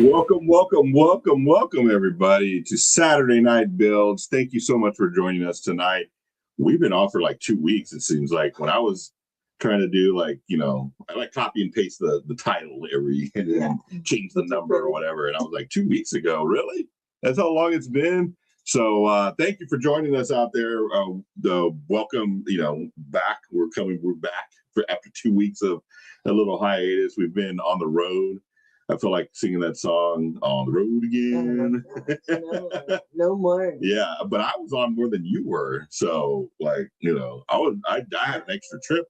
Welcome, everybody, to Saturday Night Buildz. Thank you so much for joining us tonight. We've been off for like 2 weeks, it seems like. When I was trying to do I like copy and paste the title and then change the number or whatever. And I was like, 2 weeks ago, really? That's how long it's been? So thank you for joining us out there. Welcome, back. We're back after 2 weeks of a little hiatus. We've been on the road. I feel like singing that song, On the Road Again. No more. Yeah, but I was on more than you were. So, I had an extra trip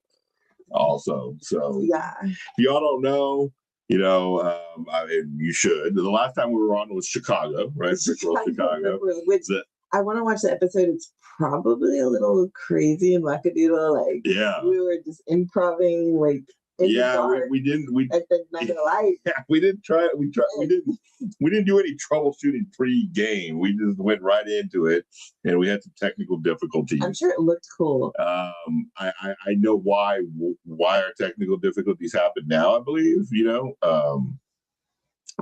also. So, yeah. If y'all don't know, you should. The last time we were on was Chicago, right? Chicago. Which I want to watch the episode. It's probably a little crazy and wackadoodle. We were just improving, we didn't. At the night of light. Yeah, we didn't try. We didn't do any troubleshooting pre-game. We just went right into it, and we had some technical difficulties. I'm sure it looked cool. I know why our technical difficulties happened now. I believe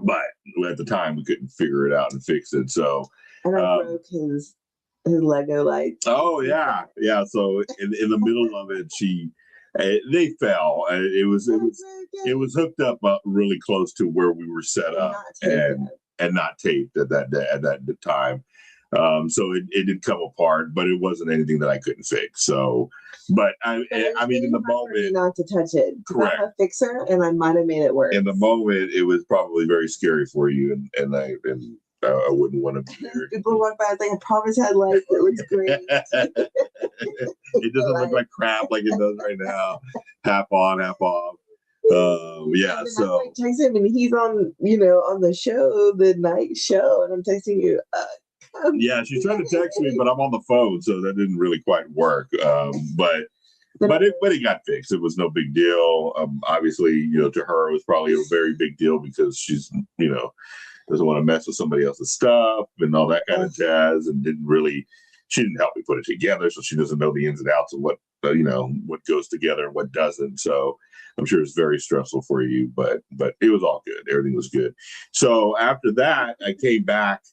but at the time we couldn't figure it out and fix it. So and I broke his Lego lights. Oh yeah. So in the middle of it, they fell. It was hooked up really close to where we were set up and not taped at that time. So it did come apart, but it wasn't anything that I couldn't fix. So, but in the moment, not to touch it. Correct. I'm a fixer, and I might have made it work. In the moment, it was probably very scary for you, and I wouldn't want to be there. People walk by, I promise headlights. It looks great. It doesn't look like crap like it does right now. Half on, half off. So I text him, and he's on the show, the night show, and I'm texting you. Yeah, she's trying to text me, but I'm on the phone, so that didn't really quite work. But it got fixed. It was no big deal. Obviously, to her, it was probably a very big deal because she's, doesn't want to mess with somebody else's stuff and all that kind of jazz, and she didn't help me put it together, so she doesn't know the ins and outs of what goes together and what doesn't. So I'm sure it's very stressful for you, but it was all good. Everything was good. So after that, I came back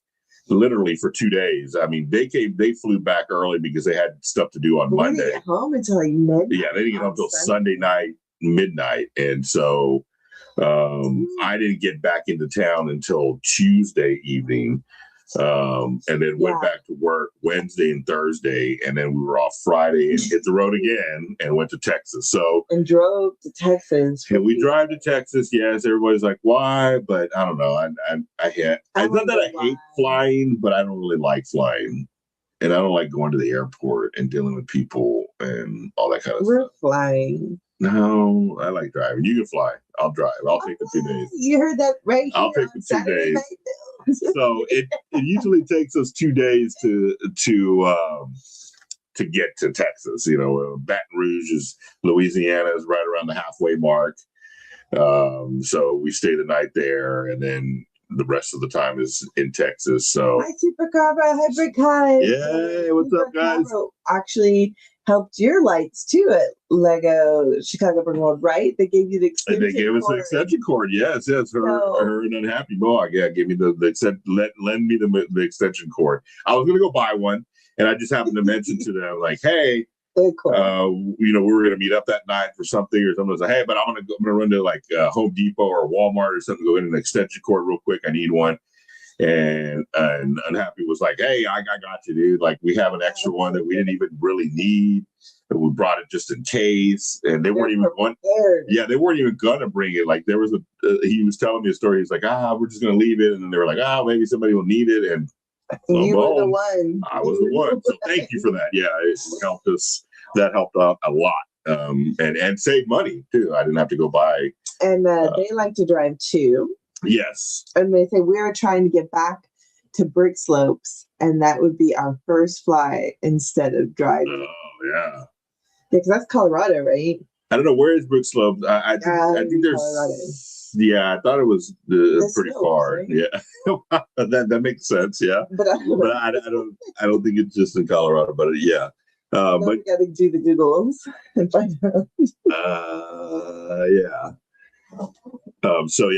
literally for 2 days. I mean, they flew back early because they had stuff to do on Monday. They didn't get home until midnight. Yeah, they didn't get home until Sunday night, midnight. And so I didn't get back into town until Tuesday evening. And then went back to work Wednesday and Thursday, and then we were off Friday and hit the road again and went to Texas. And drove to Texas. And we drive to Texas. Yes, everybody's like, why? But I don't know. It's not that I hate flying, but I don't really like flying, and I don't like going to the airport and dealing with people and all that kind of stuff. We're flying. No, I like driving. You can fly. I'll drive. I'll take the 2 days. You heard that right here. I'll take the 2 days. So it usually takes us 2 days to get to Texas. Baton Rouge Louisiana is right around the halfway mark. So we stay the night there, and then the rest of the time is in Texas. So hi, Super Carbo, hybrid guys. Yay, what's up, guys? Actually helped your lights too at Lego Chicago Burn World, right? They gave you the extension cord. They gave us an extension cord. Yes. Her and Unhappy Mohawk. Yeah, gave me lend me the extension cord. I was gonna go buy one, and I just happened to mention to them like, hey, cool. We were gonna meet up that night for something or something. I was like, hey, but I'm gonna run to Home Depot or Walmart or something, go in an extension cord real quick. I need one. And Unhappy was like, hey, I got you, dude. We have an extra one that we didn't even really need, and we brought it just in case. And they weren't even going. Yeah, they weren't even gonna bring it. There was he was telling me a story. He's like, we're just gonna leave it. And then they were like, maybe somebody will need it. And you were the one. I was the one. So thank you for that. Yeah, it helped us. That helped out a lot. And save money too. I didn't have to go buy. And they like to drive too. Yes. And they say we're trying to get back to Brick Slopes, and that would be our first fly instead of driving. Oh, yeah. Yeah, because that's Colorado, right? I don't know. Where is Brick Slopes? I think there's... Colorado. Yeah, I thought it was pretty far. Right? Yeah. that makes sense, yeah. But I don't think it's just in Colorado, but yeah. But we got to do the Googles and find out. Yeah. So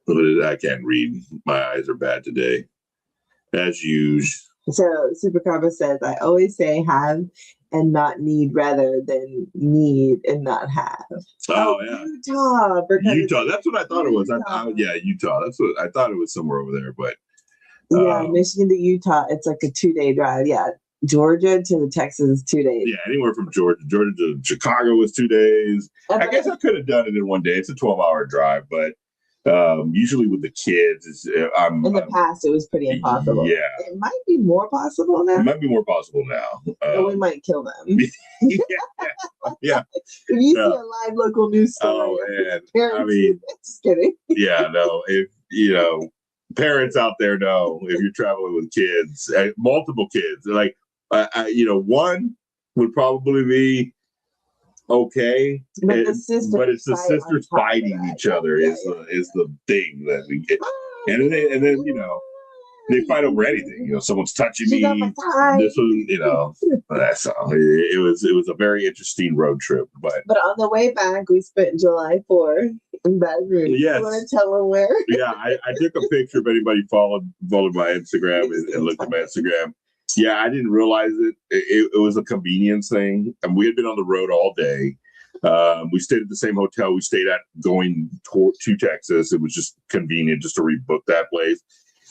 I can't read. My eyes are bad today, as usual. So Super Carbo says, I always say have and not need rather than need and not have. Oh yeah, Utah. That's what I thought it was. Utah. That's what I thought it was, somewhere over there. But Michigan to Utah, it's like a 2-day drive. Yeah, Georgia to the Texas is 2 days. Yeah, anywhere from Georgia to Chicago was 2 days. I guess I could have done it in one day. It's a 12-hour drive, but usually with the kids, in the past it was pretty impossible. Yeah, it might be more possible now. It might be more possible now. But we might kill them. Yeah. If you see a live local news story, I mean, just kidding. Yeah, no. If parents out there know, if you're traveling with kids, multiple kids, like one would probably be okay, but it's the sisters fighting each other is the thing that we get, and then they fight over anything. Someone's touching me. This one, that's all. It was a very interesting road trip, but on the way back, we spent July 4th in Baton Rouge. Yes. You want to tell them where? Yeah, I took a picture. If anybody followed my Instagram and looked at my Instagram. Yeah, I didn't realize it. It was a convenience thing, and we had been on the road all day. We stayed at the same hotel we stayed at going to Texas. It was just convenient just to rebook that place.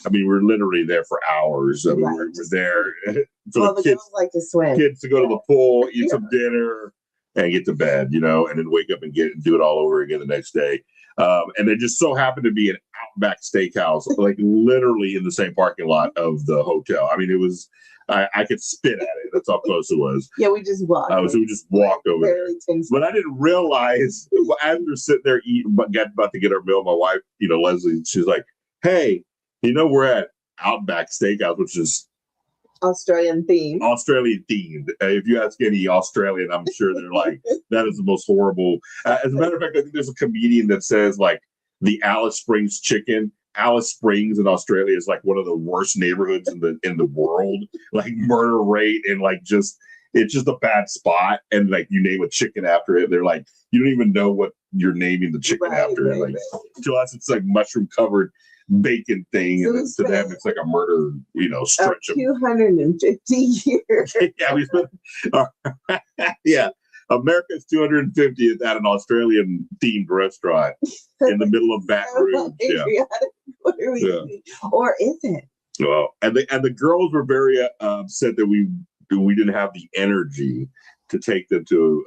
I mean, we're literally there for hours. I mean, we're there for the kids like to swim. Kids to go to the pool, eat some dinner, and get to bed, and then wake up and do it all over again the next day. And there just so happened to be an Outback Steakhouse, like literally in the same parking lot of the hotel. I mean, it was, I could spit at it. That's how close it was. Yeah, we just walked. So we just walked over there. But I didn't realize, as we were sitting there eating, about to get our meal, my wife, Leslie, she's like, hey, we're at Outback Steakhouse, which is Australian themed. If you ask any Australian, I'm sure they're like, that is the most horrible. As a matter of fact, I think there's a comedian that says like the Alice Springs chicken. Alice Springs in Australia is like one of the worst neighborhoods in the world. Like murder rate and it's just a bad spot. And like you name a chicken after it, they're like, you don't even know what you're naming the chicken after. To us, it's like mushroom covered bacon thing, so and to them it's like a murder, stretch of 250 years. Yeah, we spent. Yeah, America's 250th at an Australian themed restaurant in the middle of Baton Rouge. Or is it? Well, and the girls were very upset that we didn't have the energy to take them to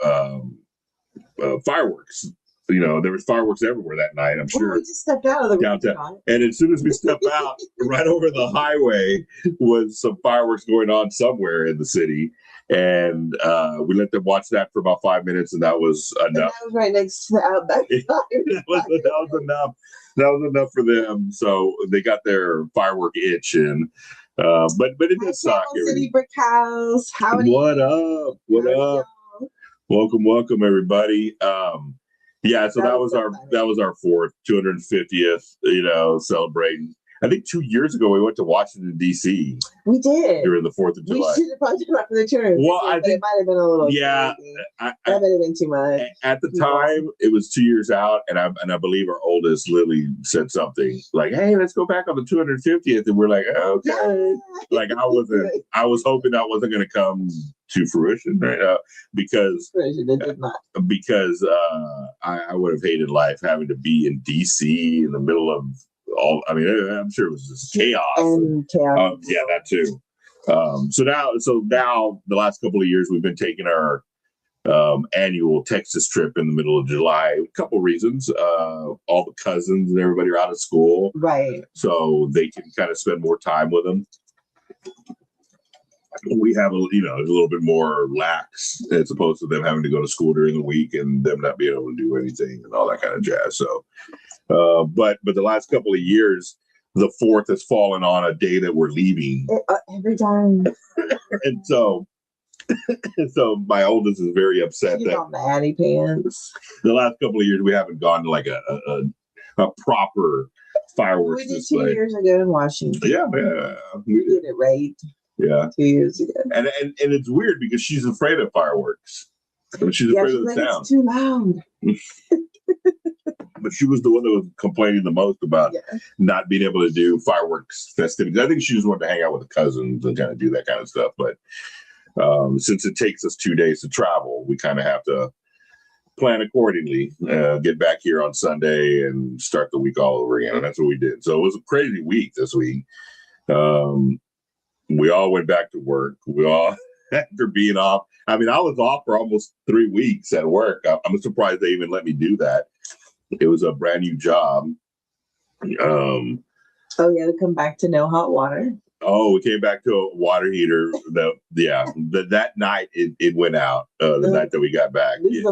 fireworks. There was fireworks everywhere that night, I'm sure. We just stepped out of the downtown. And as soon as we stepped out, right over the highway was some fireworks going on somewhere in the city. And we let them watch that for about 5 minutes, and that was enough. And that was right next to the Outback. that was enough. That was enough for them. So they got their firework itch in. But it did suck. City Brick House. What up? Welcome, everybody. Yeah, so that was our 250th, celebrating. I think 2 years ago we went to Washington D.C. We did during the 4th of July. We should have probably done it for the children. Well, I think it might have been a little. Yeah, that might have been too much. At the time, it was 2 years out, and I believe our oldest Lily said something like, "Hey, let's go back on the 250th," and we're like, "Okay." Like I was hoping that wasn't going to come to fruition right now because I would have hated life having to be in D.C. in the middle of all. I mean, I'm sure it was just chaos. Yeah, that too. So now the last couple of years we've been taking our annual Texas trip in the middle of July. A couple reasons. All the cousins and everybody are out of school, right? So they can kind of spend more time with them. We have a little bit more lax as opposed to them having to go to school during the week and them not being able to do anything and all that kind of jazz. So, but the last couple of years, the 4th has fallen on a day that we're leaving every time, and so my oldest is very upset that on the Addy pants. The last couple of years we haven't gone to like a proper fireworks display. We did 2 years ago in Washington. Yeah, we did it right. Yeah, 2 years ago. And it's weird because she's afraid of fireworks. She's afraid of the sound. It's too loud. But she was the one that was complaining the most about not being able to do fireworks festivities. I think she just wanted to hang out with the cousins and kind of do that kind of stuff. But since it takes us 2 days to travel, we kind of have to plan accordingly, get back here on Sunday and start the week all over again. And that's what we did. So it was a crazy week this week. We all went back to work. We all, after being off, I mean, I was off for almost 3 weeks at work. I'm surprised they even let me do that. It was a brand new job. Oh, yeah, to come back to no hot water. Oh, we came back to a water heater. That night it went out. The night that we got back. Yes.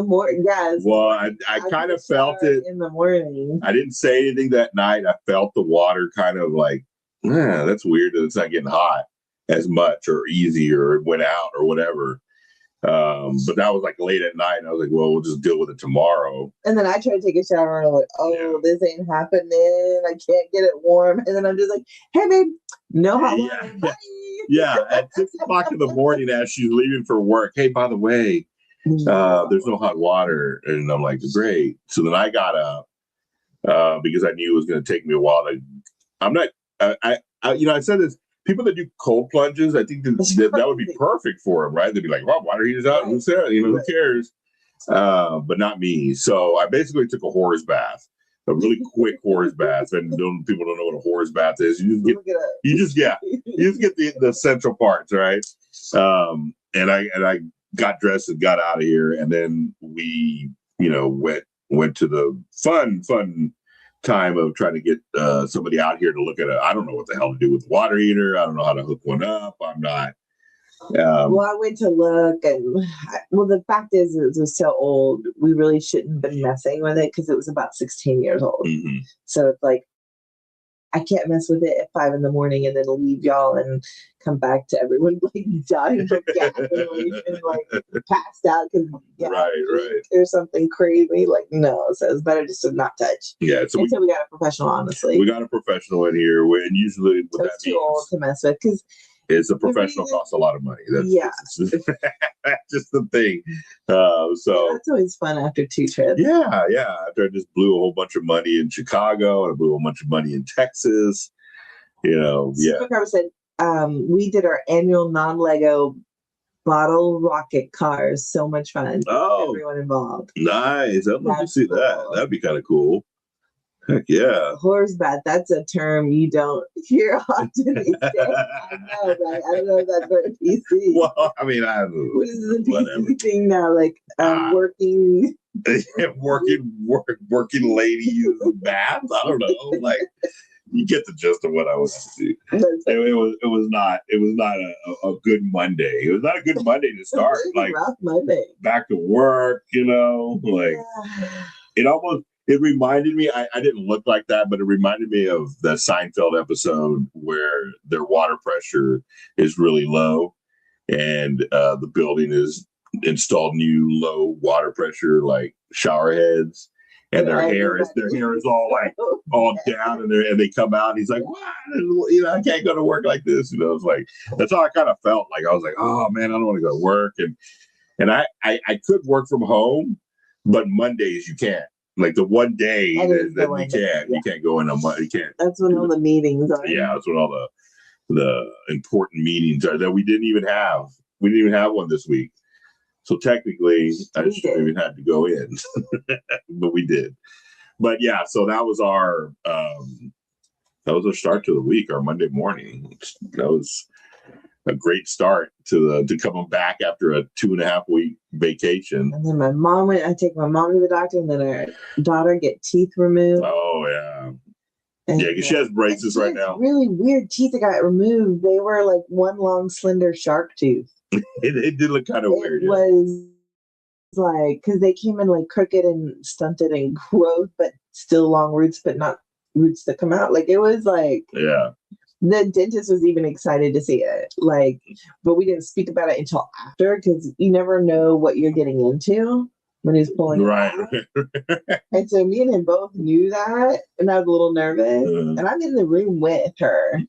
Well, I kind of felt it in the morning. I didn't say anything that night. I felt the water kind of like, that's weird that it's not getting hot as much or easy, or it went out or whatever. But that was like late at night, and I was like, well, we'll just deal with it tomorrow. And then I tried to take a shower, and I'm like, this ain't happening. I can't get it warm. And then I'm just like, hey, babe, no hot water. Bye. Yeah, at 6 o'clock in the morning as she's leaving for work, hey, by the way, there's no hot water. And I'm like, great. So then I got up because I knew it was going to take me a while. I said this. People that do cold plunges, I think that would be perfect for them, right? They'd be like, well, water heater's out. Who cares? But not me. So I basically took a horse bath, a really quick horse bath. And people don't know what a horse bath is. You just get the central parts, right? And I got dressed and got out of here. And then we, went to the fun time of trying to get somebody out here to look at I don't know what the hell to do with the water heater. I don't know how to hook one up. I'm not. Well, I went to look, and the fact is, it was so old. We really shouldn't have been messing with it because it was about 16 years old. Mm-hmm. So it's like, I can't mess with it at 5 a.m. and then leave y'all and come back to everyone like dying from gas and like passed out because right or something crazy. Like, no, so it's better just to not touch. Yeah, so until we got a professional. Honestly, we got a professional in here, and usually what that too old to mess with because. It's a professional costs a lot of money. That's just the thing. So that's always fun after 2 trips. Yeah. After I just blew a whole bunch of money in Chicago and I blew a bunch of money in Texas. Supercar said we did our annual non-Lego bottle rocket cars. So much fun. Oh, everyone involved. Nice. I'd love to see that. That'd be kind of cool. Heck yeah. Horse bath, that's a term you don't hear often these days. I know, right? I don't know if that's very PC. Well, I mean, I don't know. What is the PC thing now? Like working ladies bath? I don't know. Like, you get the gist of what I was to do. It was not a good Monday. It was not a good Monday to start. Like rough Monday. Back to work, it reminded me, I didn't look like that, but it reminded me of that Seinfeld episode where their water pressure is really low and the building is installed new low water pressure, like shower heads. And their hair is all down, and they come out, and he's like, "What? I can't go to work like this." It's like that's how I kind of felt. Like I was like, "Oh man, I don't want to go to work," and I could work from home, but Mondays you can't. Like the one day that you can't go in on Monday. You can't. That's when all the meetings are. Yeah, that's when all the important meetings are that we didn't even have. We didn't even have one this week. So technically, I shouldn't even had to go in, but we did. But yeah, so that was our start to the week, our Monday morning. That was a great start to coming back after a 2.5 week vacation. And then I take my mom to the doctor, and then our daughter get teeth removed. Oh yeah. Yeah, because she has braces right now. Really weird teeth that got removed. They were like one long, slender shark tooth. It did look kind of weird. It was like, because they came in like crooked and stunted in growth, but still long roots, but not roots that come out. Like, it was like, yeah. The dentist was even excited to see it. Like, but we didn't speak about it until after, because you never know what you're getting into when he's pulling it out. And so me and him both knew that, and I was a little nervous. And I'm in the room with her.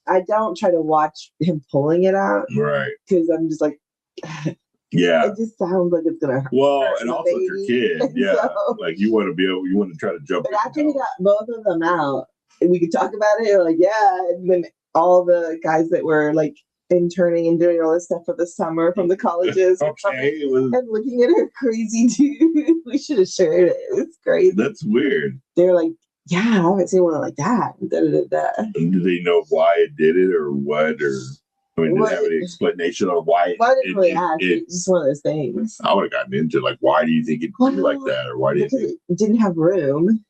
I don't try to watch him pulling it out. Right. Because I'm just like, Yeah. It just sounds like it's gonna hurt. Well, and also it's your kid. Yeah. So, like you want to try to jump. But after we got both of them out, we could talk about it. Like, yeah. And then all the guys that were like interning and doing all this stuff for the summer from the colleges okay, and looking at her crazy dude. We should have shared it. It's crazy. That's weird. They're like, yeah, I haven't seen one like that. Da, da, da, da. Do they know why it did it or what? Or I mean, did they have any explanation on why? Well, I didn't really ask. It's just one of those things. I would have gotten into like, why do you think it did like that, or why do you think it didn't have room?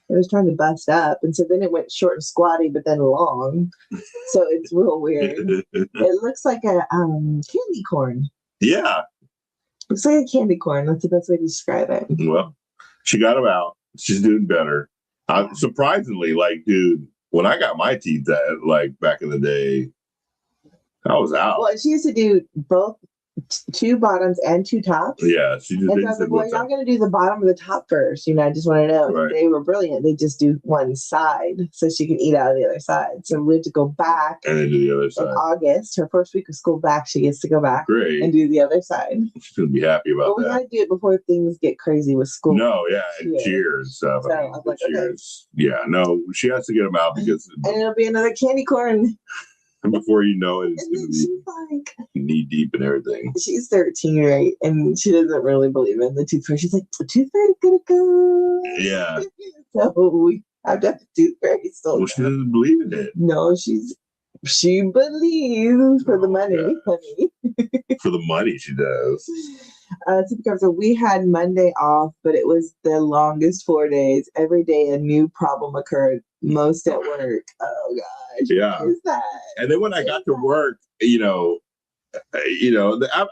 It was trying to bust up, and so then it went short and squatty, but then long. So it's real weird. It looks like a candy corn. Yeah, looks like a candy corn. That's the best way to describe it. Well, she got him out. She's doing better. Surprisingly, like, dude, when I got my teeth like back in the day, I was out. Well, she used to do both 2 bottoms and 2 tops. Yeah, she just and so I was like, well, y'all going to do the bottom of the top first. I just want to know. Right. They were brilliant. They just do one side so she can eat out of the other side. So we have to go back. And then do the other side. In August, her first week of school back, she gets to go back. Great. And do the other side. She's going to be happy about that. But we got to do it before things get crazy with school. No, yeah, and cheer and stuff. So I was like, cheers. Okay. Yeah, no, she has to get them out because. And it'll be another candy corn. And before you know it, it's going to be like, knee deep and everything. She's 13, right? And she doesn't really believe in the tooth fairy. She's like, the tooth fairy's going to go. Yeah. So we have to have the tooth fairy still. Well, she doesn't believe in it. No, she believes for the money, honey. For the money, she does. So we had Monday off, but it was the longest 4 days. Every day a new problem occurred, most at work. Oh gosh. Yeah. What is that? And then when I got to work,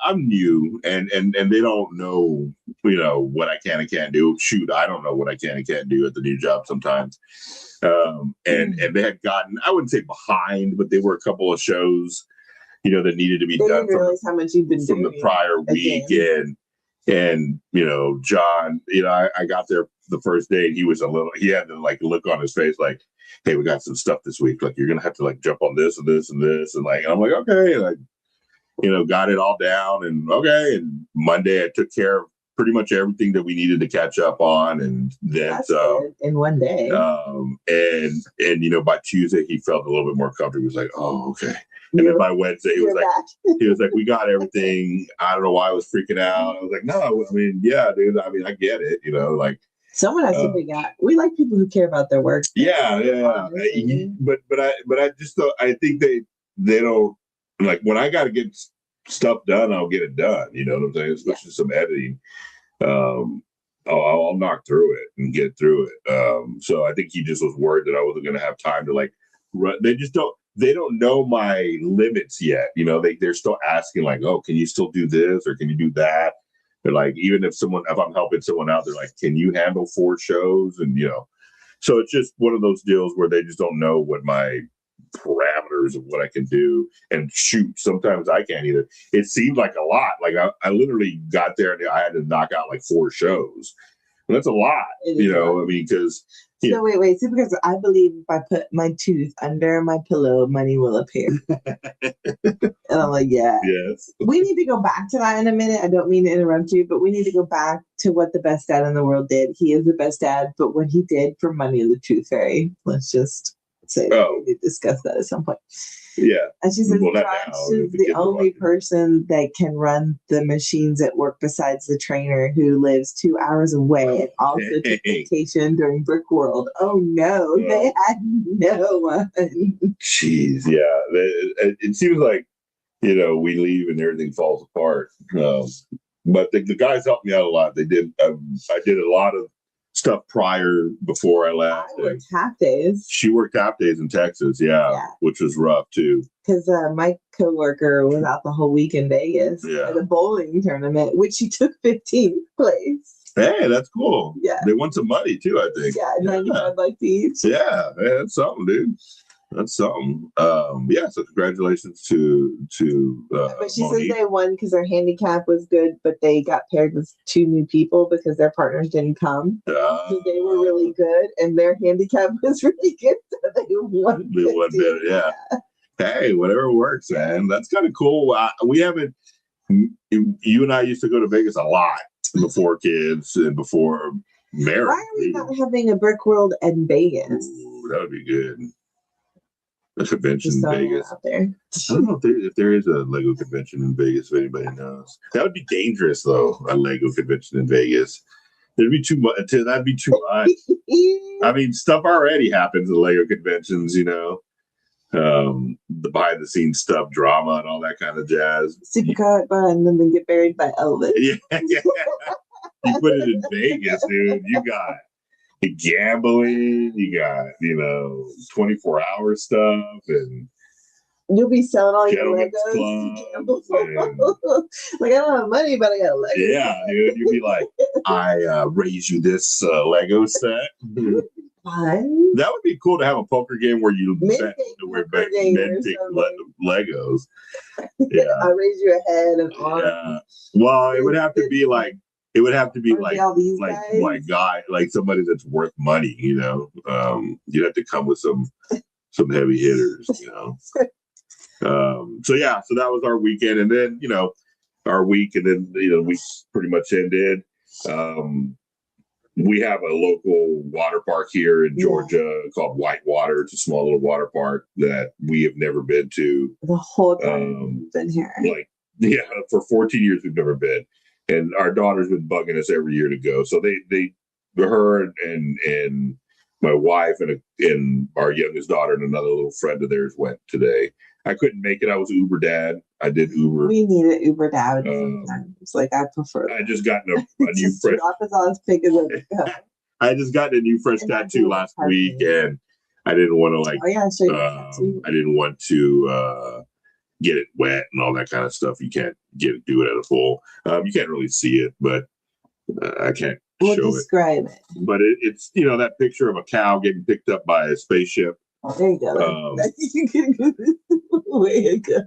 I'm new and they don't know, what I can and can't do. Shoot, I don't know what I can and can't do at the new job sometimes. And they had gotten, I wouldn't say behind, but they were a couple of shows, that needed to be done how much you've been from the prior week. And John, I got there the first day and he had the like look on his face like, hey, we got some stuff this week. Like, you're going to have to like jump on this and this and this. And like, I'm like, okay. And I, got it all down and okay. And Monday I took care of pretty much everything that we needed to catch up on. And then, in one day. And by Tuesday, he felt a little bit more comfortable. He was like, oh, okay. And then by Wednesday, he was like, we got everything. I don't know why I was freaking out. I was like, no, I mean, yeah, dude. I mean, I get it. Like someone has to figure out. We like people who care about their work. Yeah. But I just thought I think they don't like when I got to get stuff done. I'll get it done. You know what I'm saying? Especially some editing. I'll knock through it and get through it. So I think he just was worried that I wasn't going to have time to like run. They don't know my limits yet. They're still asking like, oh, can you still do this or can you do that? They're like, even if I'm helping someone out, they're like, can you handle 4 shows? And, so it's just one of those deals where they just don't know what my parameters of what I can do. And shoot, sometimes I can't either. It seemed like a lot. Like I literally got there and I had to knock out like 4 shows. And that's a lot, I mean, because. So wait. See, because I believe if I put my tooth under my pillow, money will appear. And I'm like, yeah. Yes. We need to go back to that in a minute. I don't mean to interrupt you, but we need to go back to what the best dad in the world did. He is the best dad, but what he did for Money in the Tooth Fairy, let's just say we need to discuss that at some point. Yeah. And she says Josh is the only person that can run the machines at work besides the trainer who lives 2 hours away and also took vacation during Brick World. Oh no, they had no one. Jeez, yeah. It seems like, we leave and everything falls apart. But the guys helped me out a lot. They did. I did a lot of stuff before I left. I worked half days. She worked half days in Texas, which was rough too. Because my coworker was out the whole week in Vegas at a bowling tournament, which she took 15th place. Hey, that's cool. Yeah, they won some money too, I think. Yeah, 95 bucks each. Yeah, that's something, dude. That's something. So congratulations to but she Monique. says they won because their handicap was good, but they got paired with 2 new people because their partners didn't come. So they were really good and their handicap was really good. So they won. They won better, yeah. Hey, whatever works, man. That's kind of cool. We haven't You and I used to go to Vegas a lot before kids and before marriage. Why are we not having a brick world in Vegas? Ooh, that would be good. A convention Just in throwing it Vegas. out there. I don't know if there is a Lego convention in Vegas, if anybody knows. That would be dangerous, though, a Lego convention in Vegas. There'd be too much. That'd be too much. I mean, stuff already happens at Lego conventions, you know. The behind the scenes stuff, drama, and all that kind of jazz. Supercar and then they get buried by Elvis. Yeah. You put it in Vegas, dude. You got gambling, you got 24-hour stuff, and you'll be selling all your gentlemen's Legos. clubs. Like, I don't have money, but I got Legos. Yeah, dude. You'd be like, I raise you this Lego set. Fun. That would be cool to have a poker game where you Men bet take men take Legos. Yeah. I raise you a head and arm. Yeah. Well, it would have to be like somebody that's worth money, you know. You'd have to come with some heavy hitters, you know. So that was our weekend, and then our week, and then the week pretty much ended. We have a local water park here in Georgia called Whitewater. It's a small little water park that we have never been to. The whole time we've been here. For 14 years we've never been. And our daughter's been bugging us every year to go. So her and my wife and our youngest daughter and another little friend of theirs went today. I couldn't make it. I was Uber dad. I did Uber. We need an Uber dad sometimes. I prefer. I just got a new fresh. I just got a new fresh tattoo last week, and I didn't want to I didn't want to get it wet and all that kind of stuff. You can't do it at a full. You can't really see it, but I can't show describe it. But it's that picture of a cow getting picked up by a spaceship. There you go. Way to go.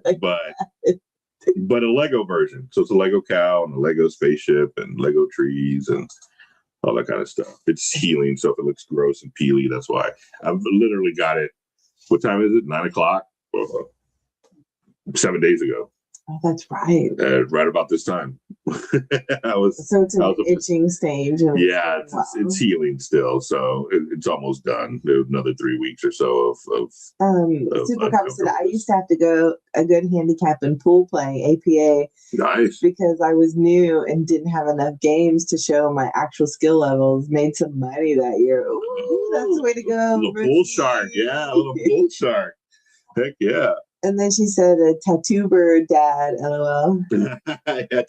But a Lego version. So it's a Lego cow and a Lego spaceship and Lego trees and all that kind of stuff. It's healing, so if it looks gross and peely, that's why. I've literally got it. What time is it? 9:00? 7 days ago. Oh, that's right. Right about this time. So it's an itching stage. Yeah, it's healing still, so it's almost done. Another 3 weeks or so of Super Cop said I used to have to go a good handicap in pool play, APA. Nice. Because I was new and didn't have enough games to show my actual skill levels. Made some money that year. Ooh, that's the way to go. A little bull shark. Yeah, a little bull shark. Heck yeah. And then she said a tattoo bird dad, LOL. Yeah,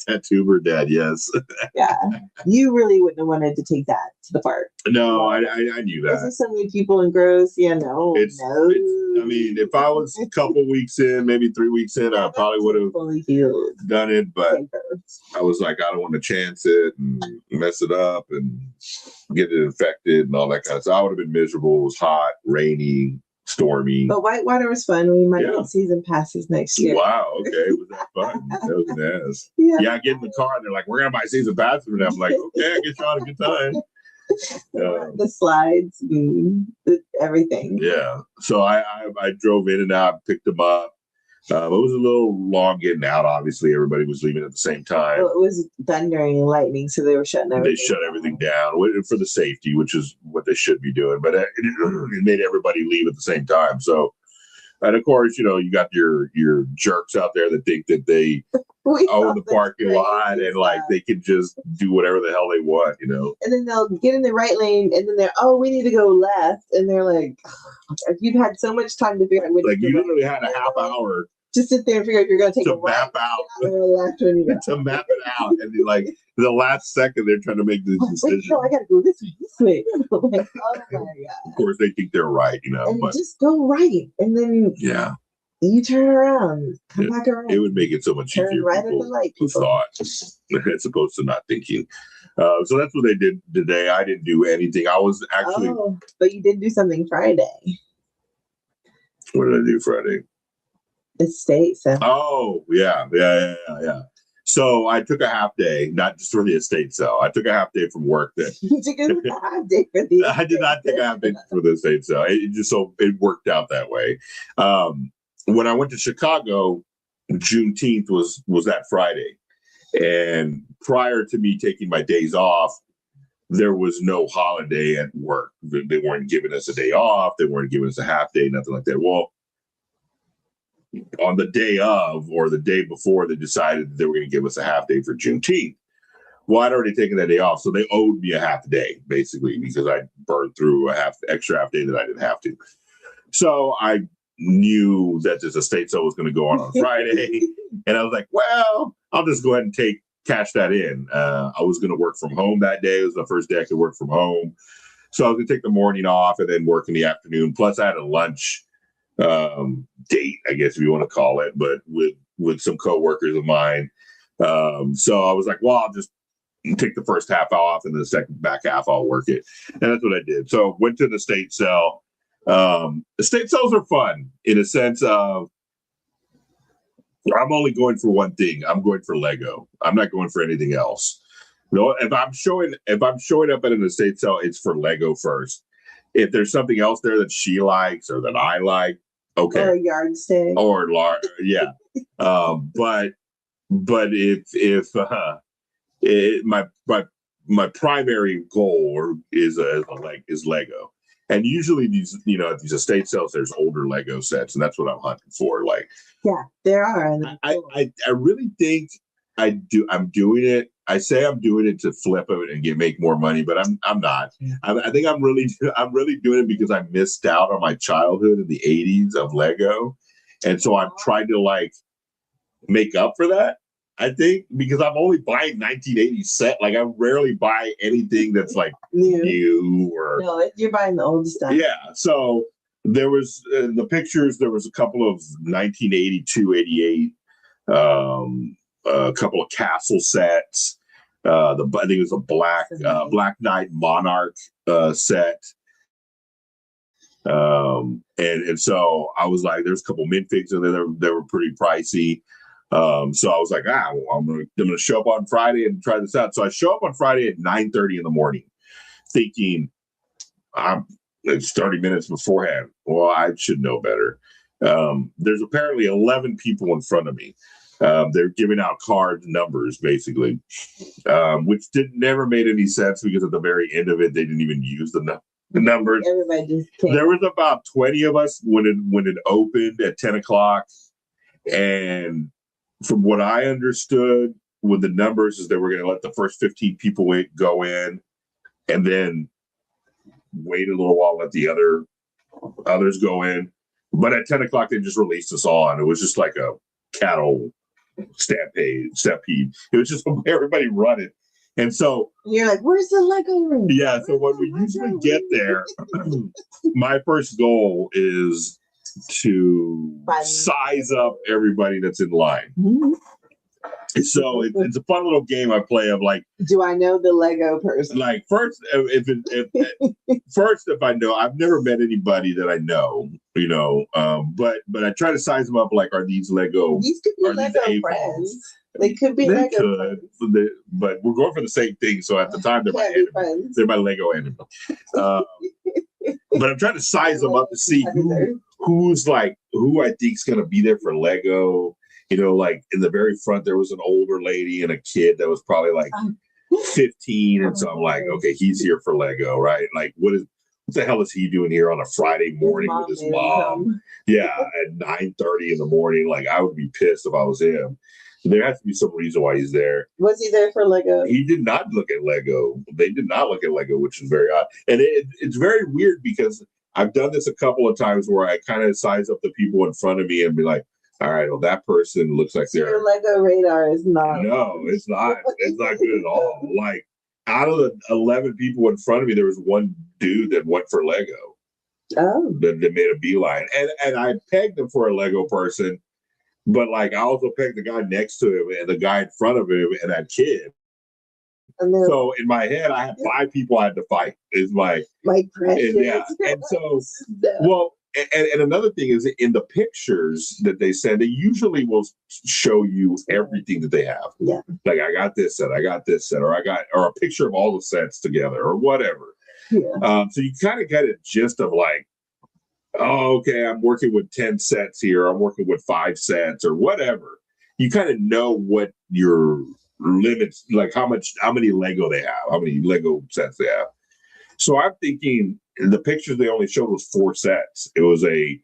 tattoo bird dad, yes. Yeah. You really wouldn't have wanted to take that to the park. No, I knew that. There's so many people in gross. Yeah, no. I mean, if I was a couple weeks in, maybe 3 weeks in, I probably would have done it. But I was like, I don't want to chance it and mess it up and get it infected and all that kind of stuff. I would have been miserable. It was hot, rainy, stormy. But Whitewater was fun. We might get season passes next year. Wow, okay. Was that fun? That was an ass. Yeah, I get in the car and they're like, we're going to buy season passes. And I'm like, okay, I guess y'all had a good time. The slides and everything. Yeah. So I drove in and out, picked them up. It was a little long getting out. Obviously, everybody was leaving at the same time. Well, it was thundering and lightning, so they were shutting everything. They shut everything down for the safety, which is what they should be doing. But it made everybody leave at the same time. So, and of course, you got your jerks out there that think that they own the parking lot and they can just do whatever the hell they want, And then they'll get in the right lane, and then we need to go left, and they're like, you've had so much time to figure out. You literally had a half hour to sit there and figure out if you're going to take a map out or a left when you go. To map it out, and the last second they're trying to make this decision. No, I got to go this way. Oh my god! Of course, they think they're right, And just go right, and then you turn around, come back around. It would make it so much easier. Right at the light. Who thought, as opposed to not thinking. So that's what they did today. I didn't do anything. I was actually. Oh, but you did do something Friday. What did I do Friday? Estate sale. Oh, yeah. So I took a half day, not just for the estate sale. I took a half day from work. You took a half day for the I did not take a half day for the estate sale. It worked out that way. When I went to Chicago, Juneteenth was that Friday. And prior to me taking my days off, there was no holiday at work. They weren't giving us a day off. They weren't giving us a half day, nothing like that. Well, on the day of or the day before, they decided they were going to give us a half day for Juneteenth. Well, I'd already taken that day off, so they owed me a half day, basically, because I burned through a extra half day that I didn't have to. So I knew that this estate sale was going to go on Friday, and I was like, well, I'll just go ahead and cash that in. I was going to work from home that day. It was the first day I could work from home. So I was going to take the morning off and then work in the afternoon. Plus, I had a lunch date, I guess if you want to call it, but with some coworkers of mine. So I was like, well, I'll just take the first half off and the second back half I'll work it. And that's what I did. So went to the estate sale. Estate sales are fun in a sense of I'm only going for one thing. I'm going for Lego. I'm not going for anything else. No, if I'm showing up at an estate sale, it's for Lego first. If there's something else there that she likes or that I like, okay. Or a yard sale. Or yeah. But if my primary goal is Lego. And usually these estate sales, there's older Lego sets, and that's what I'm hunting for. Like, yeah, there are. I really think I'm doing it. I say I'm doing it to flip it and make more money, but I'm not. Yeah. I think I'm really doing it because I missed out on my childhood in the 80s of Lego, and so I'm trying to like make up for that. I think because I'm only buying 1980s set. Like I rarely buy anything that's like new or no. You're buying the old stuff. Yeah. So there was the pictures. There was a couple of 1982, 88, a couple of castle sets. I think it was a Black Knight Monarch set. And so I was like, there's a couple minifigs in there. They were pretty pricey. So I was like, I'm gonna show up on Friday and try this out. So I show up on Friday at 9:30 in the morning, thinking it's 30 minutes beforehand. Well, I should know better. There's apparently 11 people in front of me. They're giving out card numbers, basically, which never made any sense because at the very end of it, they didn't even use the numbers. Everybody just came. There was about 20 of us when it opened at 10 o'clock, and from what I understood with the numbers is they were going to let the first 15 people go in and then wait a little while, let the others go in. But at 10 o'clock, they just released us all. And it was just like a cattle stampede. It was just everybody running. And so you're like, where's the Lego room? Yeah. So when we usually get there, my first goal is to size up everybody that's in line. Mm-hmm. So it's a fun little game I play of like, do I know the Lego person? Like first, if I know, I've never met anybody that I know, but I try to size them up. Like, are these Lego? These could be Lego friends. They could be Lego friends. But we're going for the same thing. So at the time, they're my enemy. They're my Lego enemy. But I'm trying to size them up to see who I think is going to be there for Lego. Like in the very front, there was an older lady and a kid that was probably like 15. And so I'm like, okay, he's here for Lego, right? Like, what the hell is he doing here on a Friday morning with his mom? Yeah, at 9:30 in the morning. Like, I would be pissed if I was him. There has to be some reason why he's there. Was he there for Lego? He did not look at Lego. They did not look at Lego, which is very odd. And it's very weird because I've done this a couple of times where I kind of size up the people in front of me and be like, all right, well, that person looks like they're... Your Lego radar is not... No, it's not. It's not good at all. Like, out of the 11 people in front of me, there was one dude that went for Lego. Oh. That made a beeline. And I pegged him for a Lego person, but, like, I also pegged the guy next to him and the guy in front of him and that kid. So, in my head, I had 5 people I had to fight. It's like... My precious. Yeah. And so, well... And another thing is in the pictures that they send, they usually will show you everything that they have. Yeah. Like, I got this set, or or a picture of all the sets together or whatever. Yeah. So you kind of get a gist of like, oh, okay, I'm working with 10 sets here. I'm working with 5 sets or whatever. You kind of know what you're limits, like how many Lego they have, how many Lego sets they have. So I'm thinking the pictures they only showed was 4 sets. It was the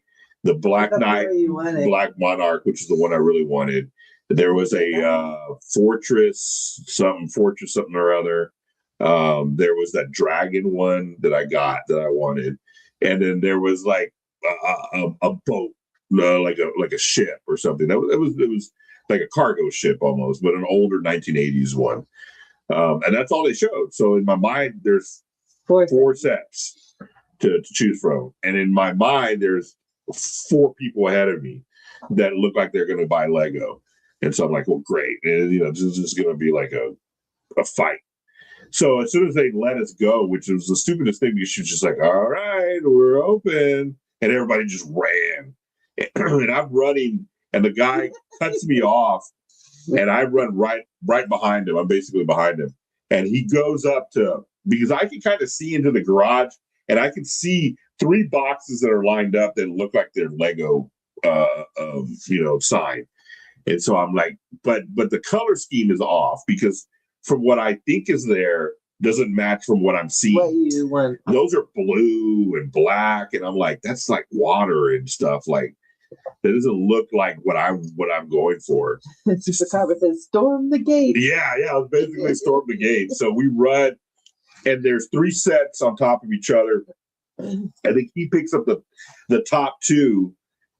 Black Knight, Black Monarch, which is the one I really wanted. There was a Fortress something or other. There was that dragon one that I got that I wanted, and then there was like a boat, like a ship or something. It was like a cargo ship almost, but an older 1980s one. And that's all they showed. So in my mind, there's 4 sets to choose from, and in my mind, there's 4 people ahead of me that look like they're going to buy Lego. And so I'm like, well, great. And, this is going to be like a fight. So as soon as they let us go, which was the stupidest thing, because she was just like, all right, we're open. And everybody just ran. And I'm running, and the guy cuts me off, and I run right behind him. I'm basically behind him. And he goes up because I can kind of see into the garage, and I can see 3 boxes that are lined up that look like they're Lego, sign. And so I'm like, but the color scheme is off, because from what I think is there doesn't match from what I'm seeing. What you want. Those are blue and black, and I'm like, that's like water and stuff. Like, that doesn't look like what I'm going for. It's just the carpet says, storm the gate. Yeah, it was basically storm the gate. So we run, and there's 3 sets on top of each other. And then he picks up the top 2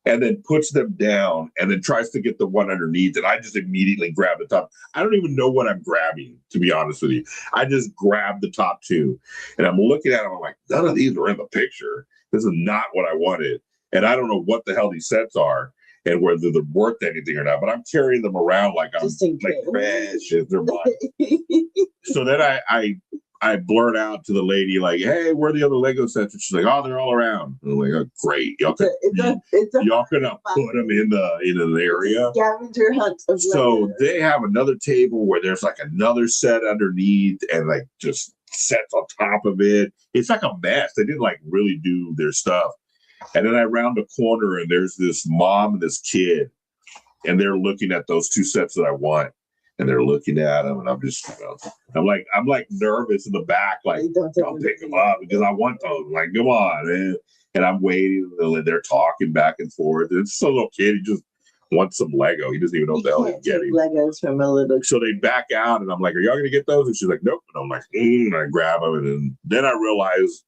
and then puts them down and then tries to get the one underneath. And I just immediately grab the top. I don't even know what I'm grabbing, to be honest with you. I just grabbed the top 2, and I'm looking at them. I'm like, none of these are in the picture. This is not what I wanted. And I don't know what the hell these sets are and whether they're worth anything or not, but I'm carrying them around like I'm like trash as they're mine. So then I blurt out to the lady, like, hey, where are the other Lego sets? And she's like, oh, they're all around. And I'm like, oh, great. Y'all can put them in the area. Scavenger hunt of so Legos. They have another table where there's like another set underneath and like just sets on top of it. It's like a mess. They didn't like really do their stuff. And then I round a corner and there's this mom and this kid, and they're looking at those 2 sets that I want. And they're looking at them, and I'm just, I'm like nervous in the back, like, don't pick them up because I want those. I'm like, come on, man. And I'm waiting, and they're talking back and forth. And it's just a little kid. He just wants some Lego. He doesn't even know what the hell he's getting. Legos from a little. So they back out, and I'm like, are y'all gonna get those? And she's like, nope. And I'm like, and I grab them, and then I realize.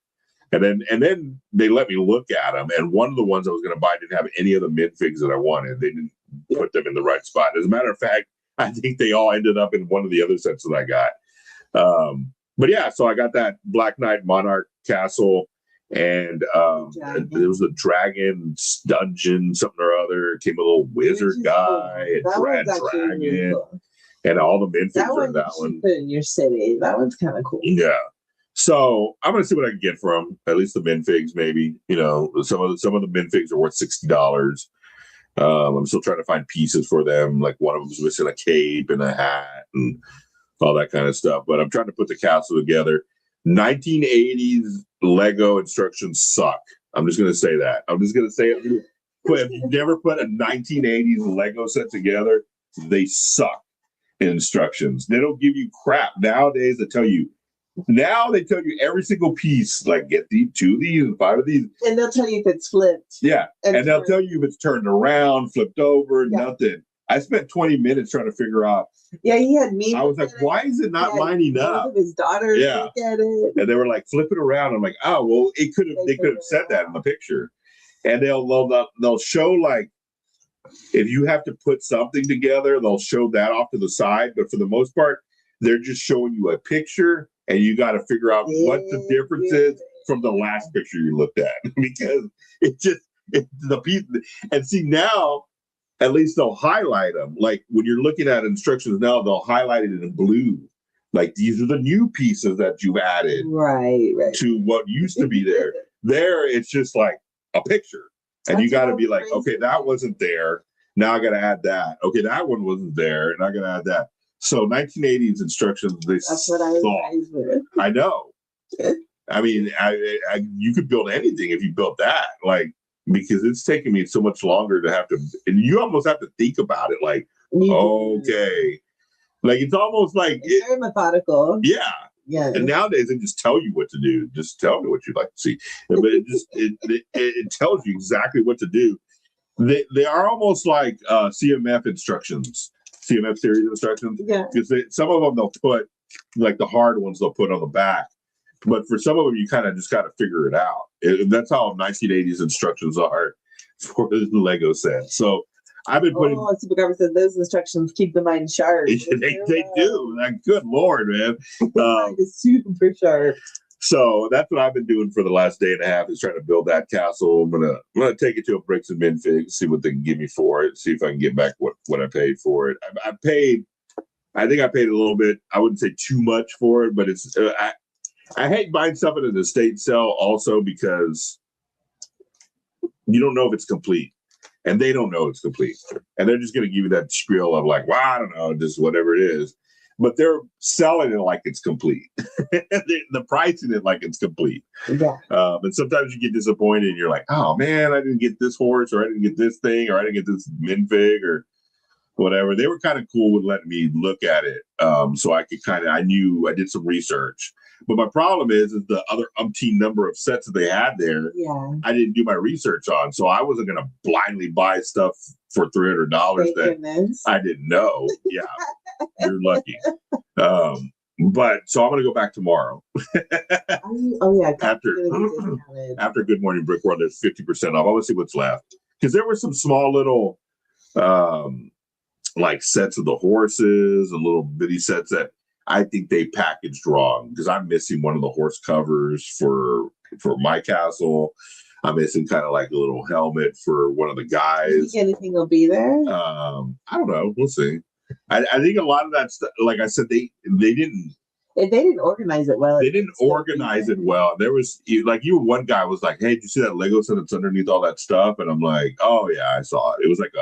And then they let me look at them. And one of the ones I was going to buy didn't have any of the minifigs that I wanted. They didn't put them in the right spot. As a matter of fact, I think they all ended up in one of the other sets that I got. But yeah, so I got that Black Knight Monarch Castle, and there was a dragon dungeon, something or other. Came a little wizard guy, cool. a dragon, really cool. And all the minifigs are in that one. Put in your city. That one's kind of cool. Yeah. So I'm gonna see what I can get from at least the minifigs. Maybe some of the minifigs are worth $60. I'm still trying to find pieces for them. Like one of them's missing a cape and a hat and all that kind of stuff. But I'm trying to put the castle together. 1980s Lego instructions suck. I'm just gonna say that. I'm just gonna say it. But if you've never put a 1980s Lego set together, they suck in instructions. They don't give you crap. Nowadays they tell you every single piece, like get 2 of these and 5 of these. And they'll tell you if it's flipped. Yeah. And they'll tell you if it's turned around, flipped over, nothing. I spent 20 minutes trying to figure out. Yeah, he had me. I was like, why is it not lining up? His daughter look at it. And they were like, flip it around. I'm like, oh, well, they could have said that in the picture. And they'll show, like, if you have to put something together, they'll show that off to the side. But for the most part, they're just showing you a picture, and you got to figure out what the difference is from the last picture you looked at. Because the people, and see now, at least they'll highlight them. Like when you're looking at instructions now, they'll highlight it in blue. Like these are the new pieces that you've added right to what used to be there. There, it's just like a picture. And you got to be like, okay, that wasn't there. Now I got to add that. Okay, that one wasn't there. And I got to add that. So 1980s instructions, that's what I was with. I know. I mean, you could build anything if you built that. Like, because it's taking me so much longer to have to, and you almost have to think about it. Like, okay, Like it's almost like it's very methodical. Yeah. Yeah. And nowadays they just tell you what to do. Just tell me what you'd like to see. But it tells you exactly what to do. They are almost like CMF instructions, CMF series instructions. Yeah. Because some of them they'll put, like the hard ones they'll put on the back. But for some of them, you kind of just got to figure it out. That's how 1980s instructions are for the Lego set. So I've been putting. Oh, Supercarver said those instructions keep the mind sharp. They do. Like, good Lord, man. It's super sharp. So that's what I've been doing for the last day and a half, is trying to build that castle. I'm gonna take it to a Bricks and Minfig, see what they can give me for it, see if I can get back what I paid for it. I think I paid a little bit. I wouldn't say too much for it, but it's I hate buying stuff at an estate sale also because you don't know if it's complete. And they don't know it's complete. And they're just going to give you that spiel of like, well, I don't know, just whatever it is. But they're selling it like it's complete. The pricing it like it's complete. Yeah. And sometimes you get disappointed and you're like, oh, man, I didn't get this horse, or I didn't get this thing, or I didn't get this minfig or whatever. They were kind of cool with letting me look at it. So I could I did some research. But my problem is the other umpteen number of sets that they had there, I didn't do my research on. So I wasn't going to blindly buy stuff for $300 that I didn't know. Yeah, you're lucky. But so I'm going to go back tomorrow. After Good Morning Brick World, there's 50% off. I want to see what's left. Because there were some small little like sets of the horses and little bitty sets that I think they packaged wrong, because I'm missing one of the horse covers for my castle. I'm missing kind of like a little helmet for one of the guys. You think anything will be there? I don't know. We'll see. I think a lot of that stuff, like I said, they didn't. If they didn't organize it well. They didn't organize it well. There was one guy was like, "Hey, did you see that Lego set that's underneath all that stuff?" And I'm like, "Oh yeah, I saw it. It was like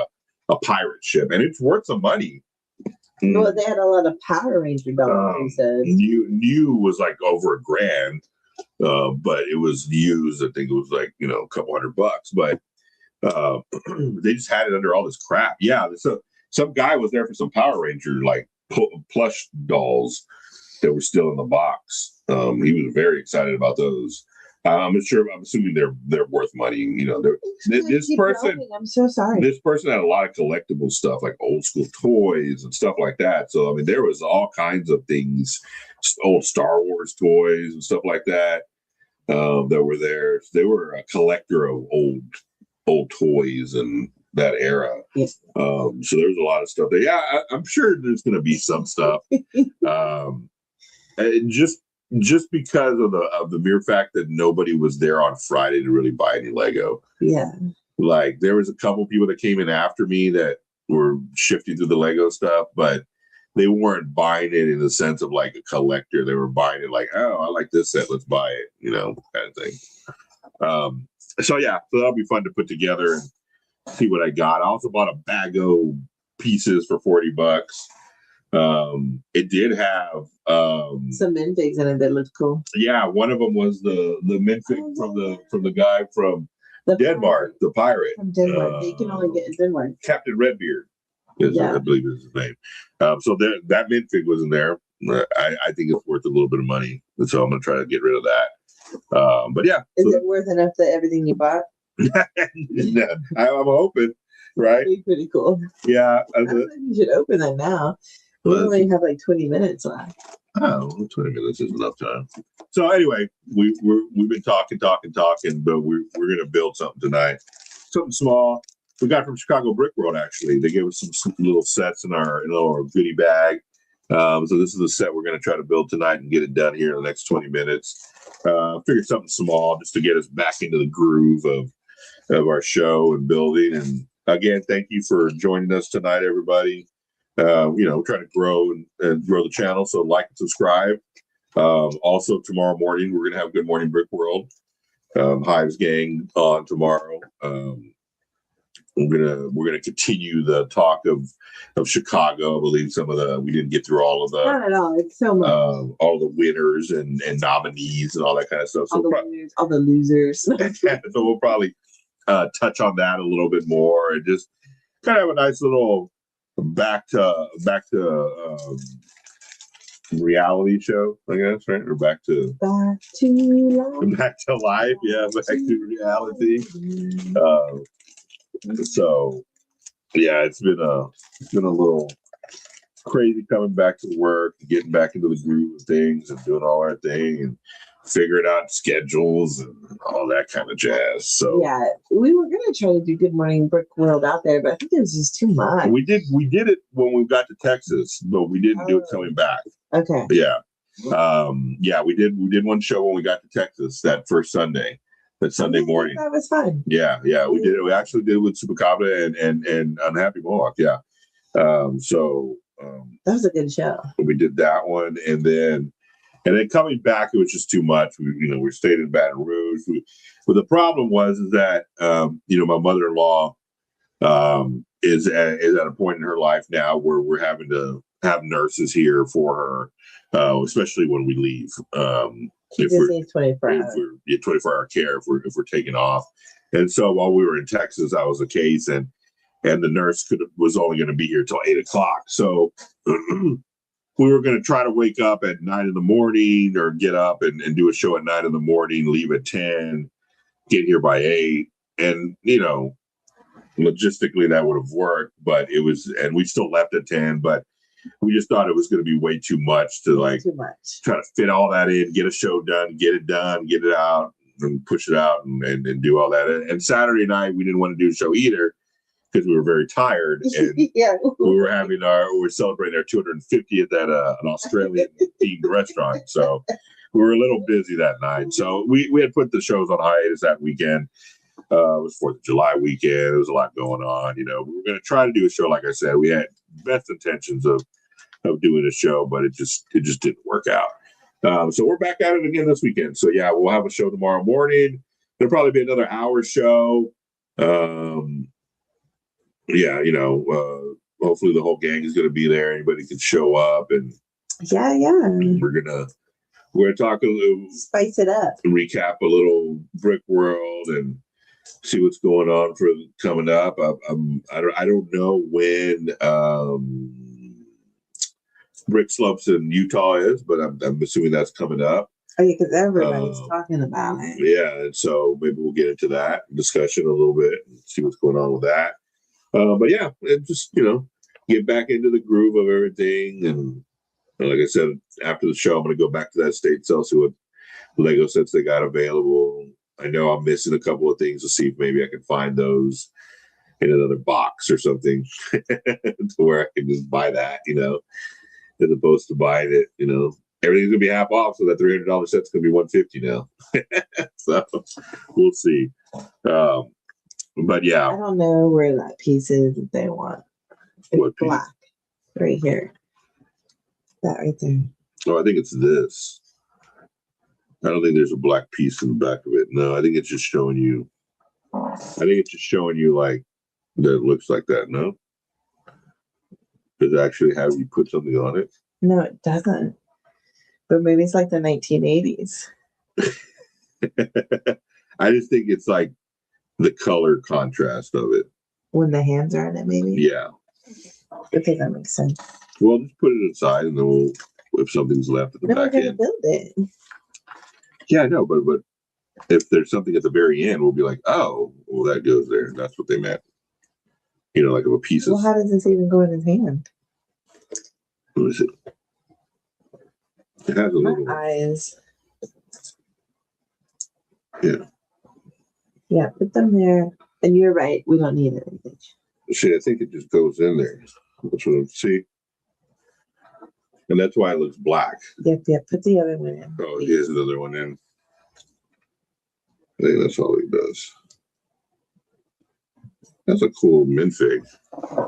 a pirate ship, and it's worth some money." Well, they had a lot of Power Ranger dollars. He said new was like over $1,000, but it was used. I think it was like a couple $100, but they just had it under all this crap. Yeah, so some guy was there for some Power Ranger like plush dolls that were still in the box. He was very excited about those. I'm assuming they're worth money. This person. I'm so sorry. This person had a lot of collectible stuff, like old school toys and stuff like that. So I mean, there was all kinds of things, old Star Wars toys and stuff like that that were there. They were a collector of old toys and that era. Yes. So there's a lot of stuff there. I'm sure there's going to be some stuff. Just because of the mere fact that nobody was there on Friday to really buy any Lego. Yeah. Like there was a couple people that came in after me that were shifting through the Lego stuff, but they weren't buying it in the sense of like a collector. They were buying it like, oh, I like this set, let's buy it, kind of thing. So that'll be fun to put together and see what I got. I also bought a bag of pieces for $40. It did have some minfigs in it that looked cool. Yeah, one of them was the minfig from the guy from Denmark, the pirate from Denmark. They can only get in Denmark. Captain Redbeard, I believe is his name. So that minfig was in there. I think it's worth a little bit of money, and so I'm gonna try to get rid of that. But yeah, is it worth enough for everything you bought? Yeah, I'm hoping. Right? That'd be pretty cool. Yeah, I think you should open that now. We only have like 20 minutes left. Oh, 20 minutes is enough time. So anyway, we've been talking, but we're going to build something tonight. Something small. We got from Chicago Brick World, actually. They gave us some little sets in our goodie bag. So this is a set we're going to try to build tonight and get it done here in the next 20 minutes. Figure something small just to get us back into the groove of our show and building. And again, thank you for joining us tonight, everybody. We're trying to grow and grow the channel, so like and subscribe. Also, tomorrow morning we're gonna have Good Morning Brick World, Hives Gang on tomorrow. We're gonna continue the talk of Chicago. I believe we didn't get through all of the not at all. It's so much. All the winners and nominees and all that kind of stuff. All the losers. So we'll probably touch on that a little bit more and just kind of have a nice little back to reality show, I guess, right? Or back to life. Back to life, yeah, back to reality. So yeah, it's been a little crazy coming back to work, getting back into the groove of things and doing all our thing and figuring out schedules and all that kind of jazz. So yeah, we were gonna try to do Good Morning Brick World out there, but I think it was just too much. We did it when we got to Texas, but we didn't do it coming back. Okay. Yeah. We did one show when we got to Texas that first Sunday. That Sunday morning. That was fun. Yeah, we did it. We actually did it with Supercabra and Unhappy Mohawk. Yeah. That was a good show. We did that one, and then coming back, it was just too much. We stayed in Baton Rouge. But the problem was that my mother-in-law is at a point in her life now where we're having to have nurses here for her, especially when we leave. If we're 24-hour care if we're taking off. And so while we were in Texas, that was the case, and the nurse was only going to be here till 8:00. So we were going to try to wake up at 9 a.m. or get up and do a show at 9 a.m, leave at 10, get here by 8. And, logistically that would have worked, but and we still left at 10, but we just thought it was going to be way too much to try to fit all that in, get a show done, get it out and push it out and do all that. And Saturday night, we didn't want to do a show either because we were very tired. And we were celebrating our 250th at an Australian themed restaurant. So we were a little busy that night. So we had put the shows on hiatus that weekend. It was 4th of July weekend. There was a lot going on. We were going to try to do a show. Like I said, we had best intentions of doing a show, but it just didn't work out. So we're back at it again this weekend. So yeah, we'll have a show tomorrow morning. There'll probably be another hour show. Hopefully the whole gang is going to be there. Anybody can show up, and we're gonna talk a little, spice it up, and recap a little Brick World and see what's going on for coming up. I don't know when Brick Slopes in Utah is, but I'm assuming that's coming up. Oh yeah, because everybody's talking about it. Yeah, and so maybe we'll get into that discussion a little bit and see what's going on with that. But yeah, it just get back into the groove of everything, and like I said, after the show, I'm going to go back to that state sale, see what Lego sets they got available. I know I'm missing a couple of things to see if maybe I can find those in another box or something to where I can just buy that, as opposed to buying it, everything's gonna be half off, so that $300 set's gonna be $150 now. So we'll see. But yeah, I don't know where that piece is that they want. It's black, right here. That right there. Oh, I think it's this. I don't think there's a black piece in the back of it. No, I think it's just showing you. Like that it looks like that. No, does it actually have you put something on it? No, it doesn't. But maybe it's like the 1980s. I just think it's like the color contrast of it. When the hands are in it, maybe? Yeah. Okay, that makes sense. Well, just put it aside, and then if something's left at the back end. Build it. Yeah, I know, but if there's something at the very end, we'll be like, oh, well, that goes there. That's what they meant. Like of a piece of. Well, how does this even go in his hand? What is it? It has a little eyes. Yeah. Yeah, put them there. And you're right. We don't need anything. See, I think it just goes in there. That's what I see. And that's why it looks black. Yep. Put the other one in. Oh, here's another one in. I think that's all he does. That's a cool minfig.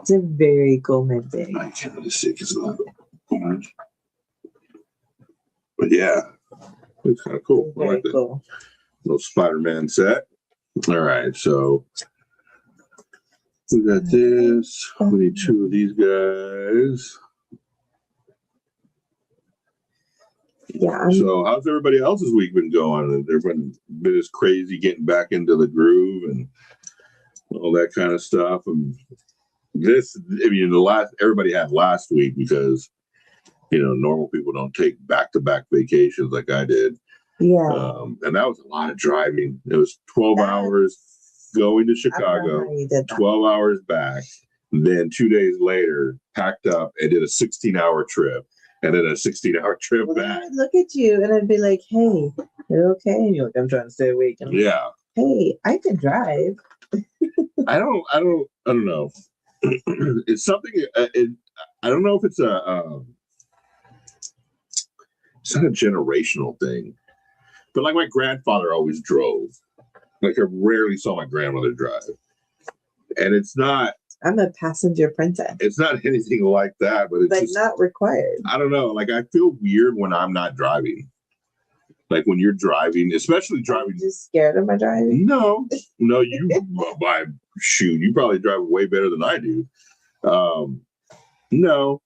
It's a very cool minfig. I can't really see because it's a little orange. But yeah, it's kind of cool. Very I like cool. Little Spider-Man set. All right, so we got this. We need 2 of these guys. Yeah. So how's everybody else's week been going? Has everyone been as crazy getting back into the groove and all that kind of stuff? And everybody had last week because, normal people don't take back-to-back vacations like I did. Yeah. And that was a lot of driving. It was 12 hours going to Chicago, 12 hours back. Then 2 days later, packed up and did a 16-hour trip. And then a 16-hour trip back. I would look at you and I'd be like, hey, you're okay? And you're like, I'm trying to stay awake. And yeah. Hey, I can drive. I don't know. It's something. I don't know if it's it's not a generational thing, but like my grandfather always drove. Like I rarely saw my grandmother drive, and it's not. I'm a passenger princess. It's not anything like that, but it's like just, not required. I don't know. Like I feel weird when I'm not driving. Like when you're driving, especially driving. Are you just scared of my driving? No, you. Shoot, you probably drive way better than I do. No,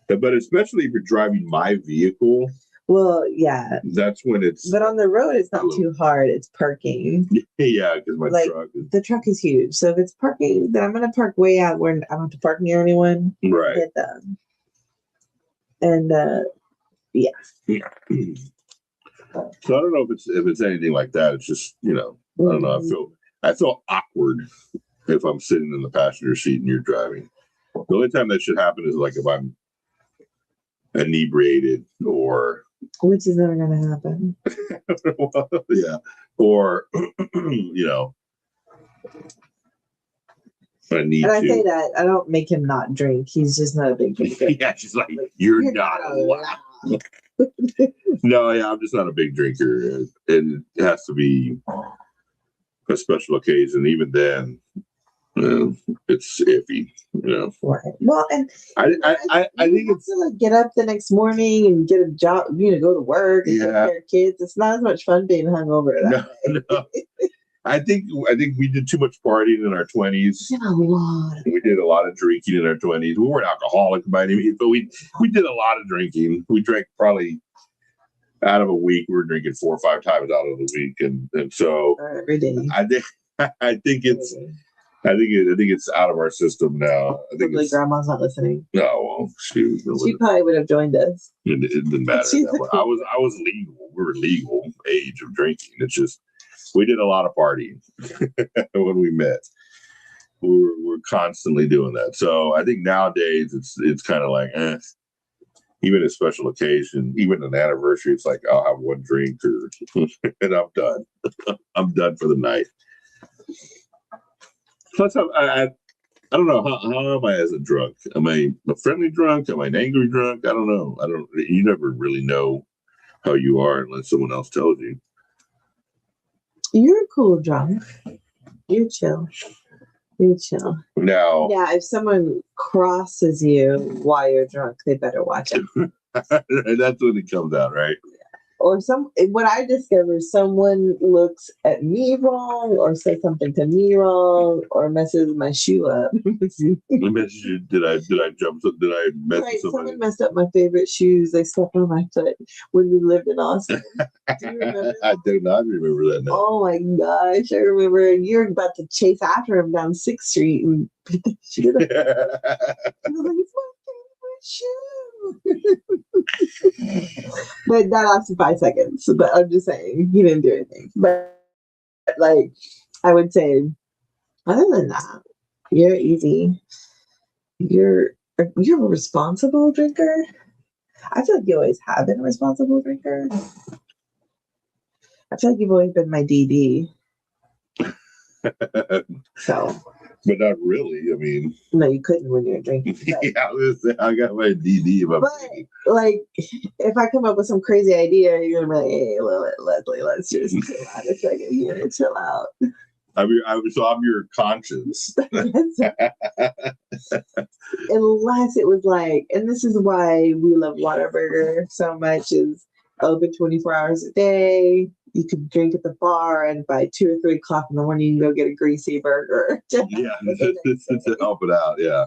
but especially if you're driving my vehicle. Well, yeah. That's when it's. But on the road, it's not too hard. It's parking. Yeah, because my truck is. The truck is huge. So if it's parking, then I'm going to park way out where I don't have to park near anyone. Right. Get them. And, yeah. So I don't know if it's anything like that. It's just, I don't know. I feel awkward if I'm sitting in the passenger seat and you're driving. The only time that should happen is like if I'm inebriated or. Which is never going to happen. Well, yeah. Or, I need and I to. say that, I don't make him not drink. He's just not a big drinker. Yeah, she's like, you're not allowed. No, yeah, I'm just not a big drinker. And it has to be a special occasion. Even then, it's iffy, Right. Well, and I think it's to like get up the next morning and get a job, go to work and take care of kids. It's not as much fun being hungover that day. No. I think we did too much partying in our 20s. We did a lot of drinking in our 20s. We weren't alcoholic by any means, but we did a lot of drinking. We drank probably out of a week. We were drinking 4 or 5 times out of the week, and so every day. I think it's out of our system now. I think grandma's not listening. No, well, she probably would have joined us. It didn't matter. I was legal. We were legal age of drinking. It's just. We did a lot of partying when we met. We're constantly doing that. So I think nowadays it's kind of like, even a special occasion, even an anniversary, it's like I'll have one drink and I'm done. I'm done for the night. Plus, I don't know how am I as a drunk? Am I a friendly drunk? Am I an angry drunk? I don't know. You never really know how you are unless someone else tells you. You're cool drunk. You're chill. Now, yeah, if someone crosses you while you're drunk, they better watch it. That's when it comes out, right? Or what I discover is someone looks at me wrong or says something to me wrong or messes my shoe up. Message you, did I jump? Did I mess with somebody? Someone messed up my favorite shoes. They stepped on my foot when we lived in Austin. Do you remember? I do not remember that now. Oh my gosh, I remember you're about to chase after him down 6th Street and pick the shoe up. I was like, it's my favorite shoe. But that lasted 5 seconds. But I'm just saying, he didn't do anything. But like, I would say, other than that, you're easy. You're a responsible drinker. I feel like you always have been a responsible drinker. I feel like you've always been my DD. So. But not really. I mean, no, you couldn't when you're drinking. Yeah, I got my DD. But like, if I come up with some crazy idea, you're gonna be like, "Hey, Leslie, let's just chill out a second here, chill out." I'm your conscience. Unless it was like, and this is why we love Whataburger so much, is open 24 hours a day. You could drink at the bar, and by 2 or 3 o'clock in the morning, you can go get a greasy burger. To help it out, yeah.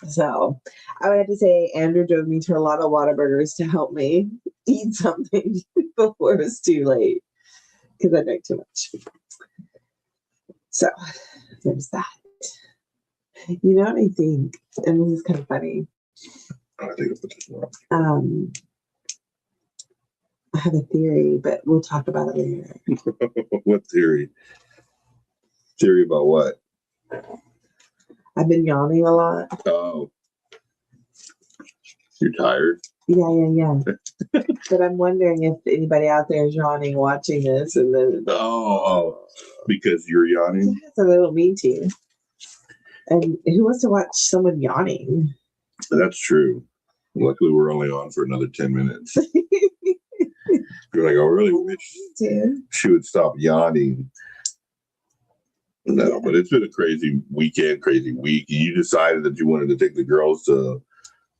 So I would have to say Andrew drove me to a lot of Whataburgers to help me eat something before it was too late because I drank too much. So there's that. You know what I think? And this is kind of funny. I think I'll put this wrong. I have a theory, but we'll talk about it later. What theory? Theory about what? I've been yawning a lot. Oh. You're tired? Yeah. But I'm wondering if anybody out there is yawning watching this, and then because you're yawning. That's a little mean to you. And who wants to watch someone yawning? That's true. Luckily, we're only on for another 10 minutes. You're like, I really wish she would stop yawning. No, but it's been a crazy weekend, crazy week. You decided that you wanted to take the girls to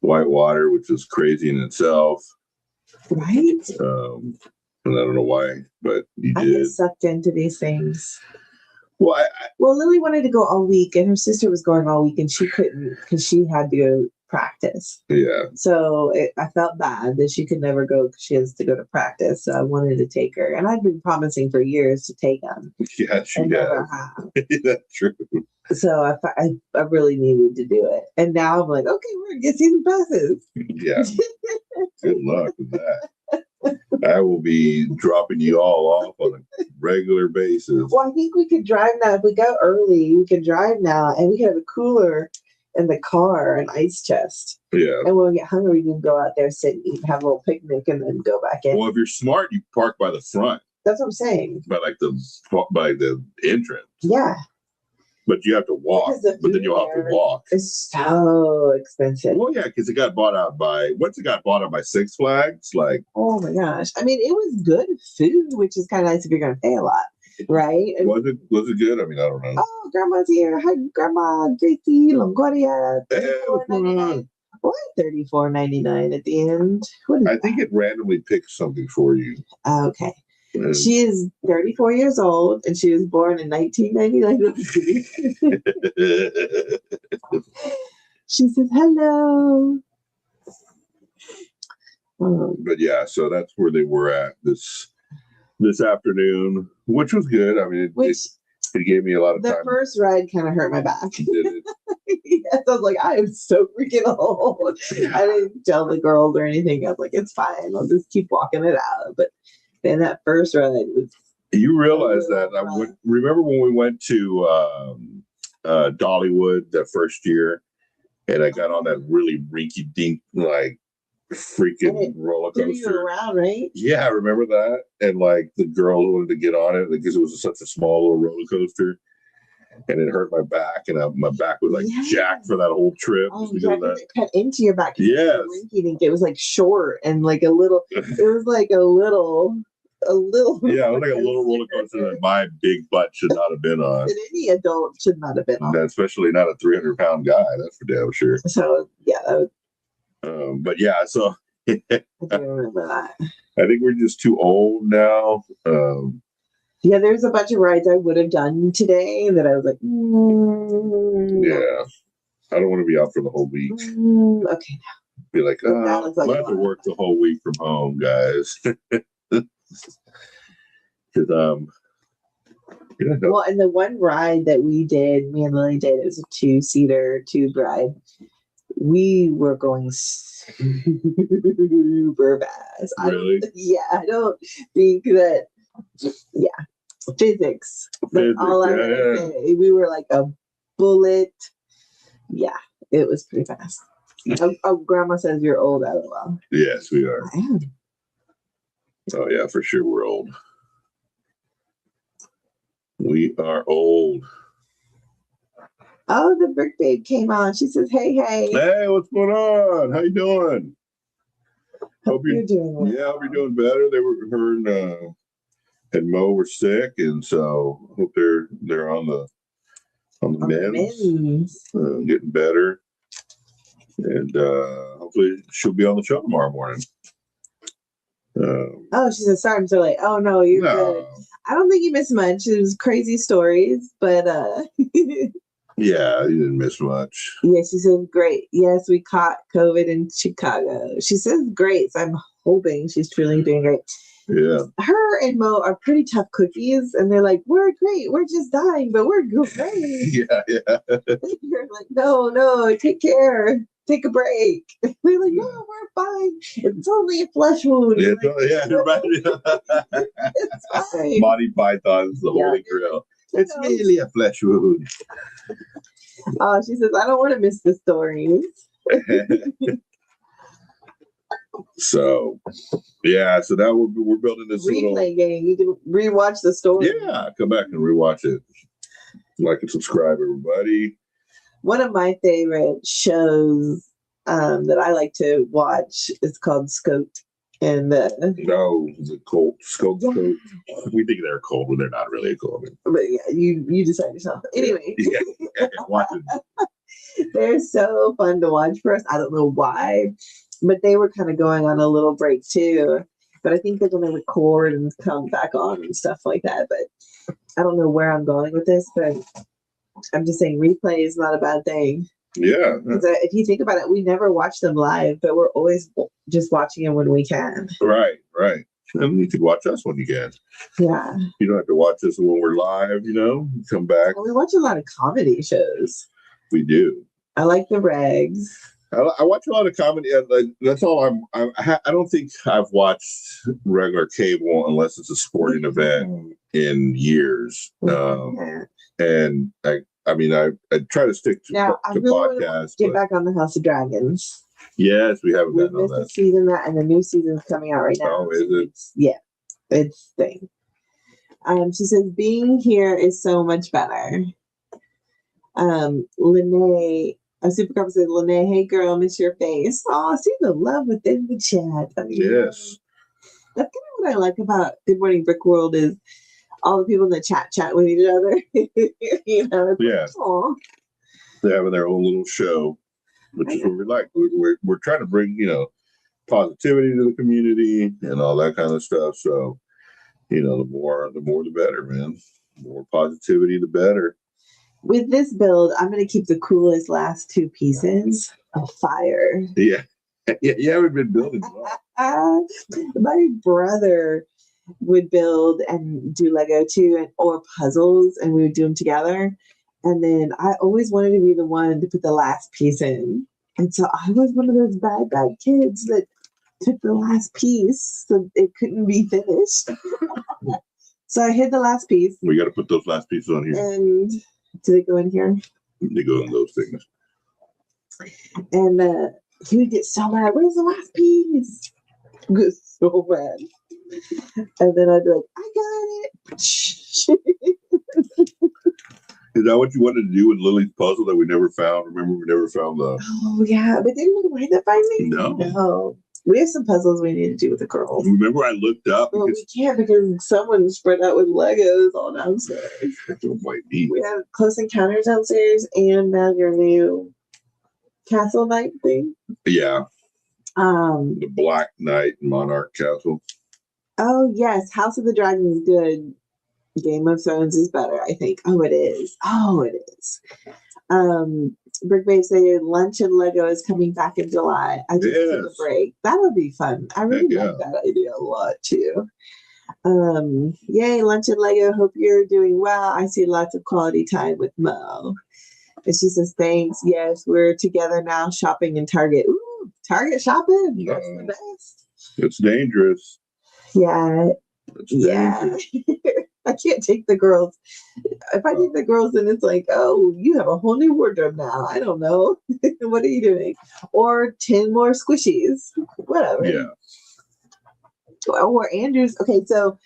Whitewater, which was crazy in itself. Right? And I don't know why, but you did. I get sucked into these things. Well, Lily wanted to go all week, and her sister was going all week, and she couldn't because she had to go practice. Yeah. So I felt bad that she could never go because she has to go to practice. So I wanted to take her, and I'd been promising for years to take them. Yeah, she never have. That's true. So I really needed to do it, and now I'm like, okay, we're gonna get season passes. Yeah. Good luck with that. I will be dropping you all off on a regular basis. Well, I think we could drive now. If we go early, we can drive now, and we can have a cooler in the car, an ice chest. Yeah. And when we get hungry, we can go out there, sit, eat, have a little picnic, and then go back in. Well, if you're smart, you park by the front. That's what I'm saying. By the entrance. Yeah. But you have to walk. But then you'll have to walk. It's so expensive. Well, yeah, because once it got bought out by Six Flags, like. Oh my gosh. I mean, it was good food, which is kind of nice if you're going to pay a lot, right? Was it good? I mean, I don't know. Oh, Grandma's here. Hi, Grandma, Gracie, Longoria. Hey, what's going on? What? $34.99 at the end. I think it randomly picks something for you. Okay. She is 34 years old, and she was born in 1999. She says, hello. But yeah, so that's where they were at this afternoon, which was good. I mean, it gave me a lot of time. The first ride kind of hurt my back. Did it? Yes, I was like, I am so freaking old. Yeah. I didn't tell the girls or anything. I was like, it's fine. I'll just keep walking it out. But then that first ride was. You realize that. Remember when we went to Dollywood that first year, and I got on that really rinky-dink, like, freaking roller coaster. You around, right? Yeah, I remember that. And like the girls wanted to get on it because it was such a small little roller coaster, and it hurt my back, and my back was like jacked for that whole trip. Oh, yeah, it cut into your back. Yes, it was like short and like a little. It was like a little. Yeah, it was like a little roller coaster that my big butt should not have been on. That any adult should not have been on. Especially not a 300-pound guy. That's for damn sure. So yeah. But yeah, so I do remember that. I think we're just too old now. Yeah, there's a bunch of rides I would have done today that I was like, yeah, I don't want to be out for the whole week. Okay, now. Be like, I have to work the whole week from home, guys. Because well, and the one ride that we did, me and Lily did, it was a 2-seater tube ride. We were going super fast. Really? I don't think that. Yeah, physics. That's all I say. We were like a bullet. Yeah, it was pretty fast. Grandma says you're old. LOL. Yes, we are. I am. Oh yeah, for sure we're old. We are old. Oh, the brick babe came on. She says, hey. Hey, what's going on? How you doing? Hope you're doing well. Yeah, hope you're doing better. Her and Mo were sick, and so hope they're on the mends. Getting better. And hopefully she'll be on the show tomorrow morning. She said, sorry, I'm so late. Oh, no, you're good. I don't think you missed much. It was crazy stories, but yeah, you didn't miss much. Yeah, she said, great. Yes, we caught COVID in Chicago. She says great, so I'm hoping she's truly doing great. Yeah. Her and Mo are pretty tough cookies, and they're like, "We're great. We're just dying, but we're great." Yeah. You're like, "No, take care. Take a break." We're like, "No, we're fine. It's only a flesh wound." Yeah, Like, right. it's fine. Monty Python's the Holy Grail. It's merely a flesh wound. She says, "I don't want to miss the stories." So that we're building this replay game. You can rewatch the story. Yeah, come back and rewatch it. Like and subscribe, everybody. One of my favorite shows that I like to watch is called Scoped. And is it cold? Scope. We think they're cold when they're not really cold. But yeah, you decide yourself. Anyway, watch it. They're so fun to watch for us. I don't know why, but they were kind of going on a little break too. But I think they're going to record and come back on and stuff like that. But I don't know where I'm going with this, but I'm just saying replay is not a bad thing. Yeah. Because if you think about it, we never watch them live, but we're always just watching them when we can. Right. And you can watch us when you can. Yeah. You don't have to watch us when we're live, come back. Well, we watch a lot of comedy shows. We do. I like the Regs. I watch a lot of comedy. That's all I don't think I've watched regular cable unless it's a sporting event in years. And I try to stick to podcasts. Get back on the House of Dragons. Yes, we haven't gotten on missed that. The season and the new season's coming out right now. Oh, is it? It's thing. She says being here is so much better. Lene, a super couple said, "Lene, hey girl, miss your face." Oh, see the love within the chat. Yes. That's kind of what I like about Good Morning Brick World is all the people in the chat with each other. Yeah. Like, they're having their own little show, which is what we like. We're trying to bring positivity to the community and all that kind of stuff. So the more the better, man. The more positivity, the better. With this build, I'm going to keep the coolest last two pieces of fire. Yeah, we've been building. My brother would build and do Lego too, or puzzles, and we would do them together. And then I always wanted to be the one to put the last piece in. And so I was one of those bad kids that took the last piece so it couldn't be finished. So I hid the last piece. We got to put those last pieces on here. And do they go in here? They go in those things. And he would get so mad. Where's the last piece? He get so mad. And then I'd be like, I got it. Is that what you wanted to do with Lily's puzzle that we never found? Remember, we never found the... Oh, yeah. But didn't we wind up finding? No. We have some puzzles we need to do with the girls. Remember, I looked up. Well, we can't because someone spread out with Legos all downstairs. We have Close Encounters downstairs and now your new Castle Knight thing. Yeah. The Black Knight Monarch Castle. Oh, yes. House of the Dragon is good. Game of Thrones is better, I think. Oh, it is. Brick Babe said Lunch and Lego is coming back in July. I just took a break. That would be fun. I really like that idea a lot too. Yay, Lunch and Lego. Hope you're doing well. I see lots of quality time with Mo. And she says, thanks. Yes, we're together now shopping in Target. Ooh, Target shopping. That's the best. It's dangerous. Yeah. I can't take the girls. If I take the girls, then it's like, oh, you have a whole new wardrobe now. I don't know. What are you doing? Or 10 more squishies. Whatever. Yeah. Or Andrew's. Okay, so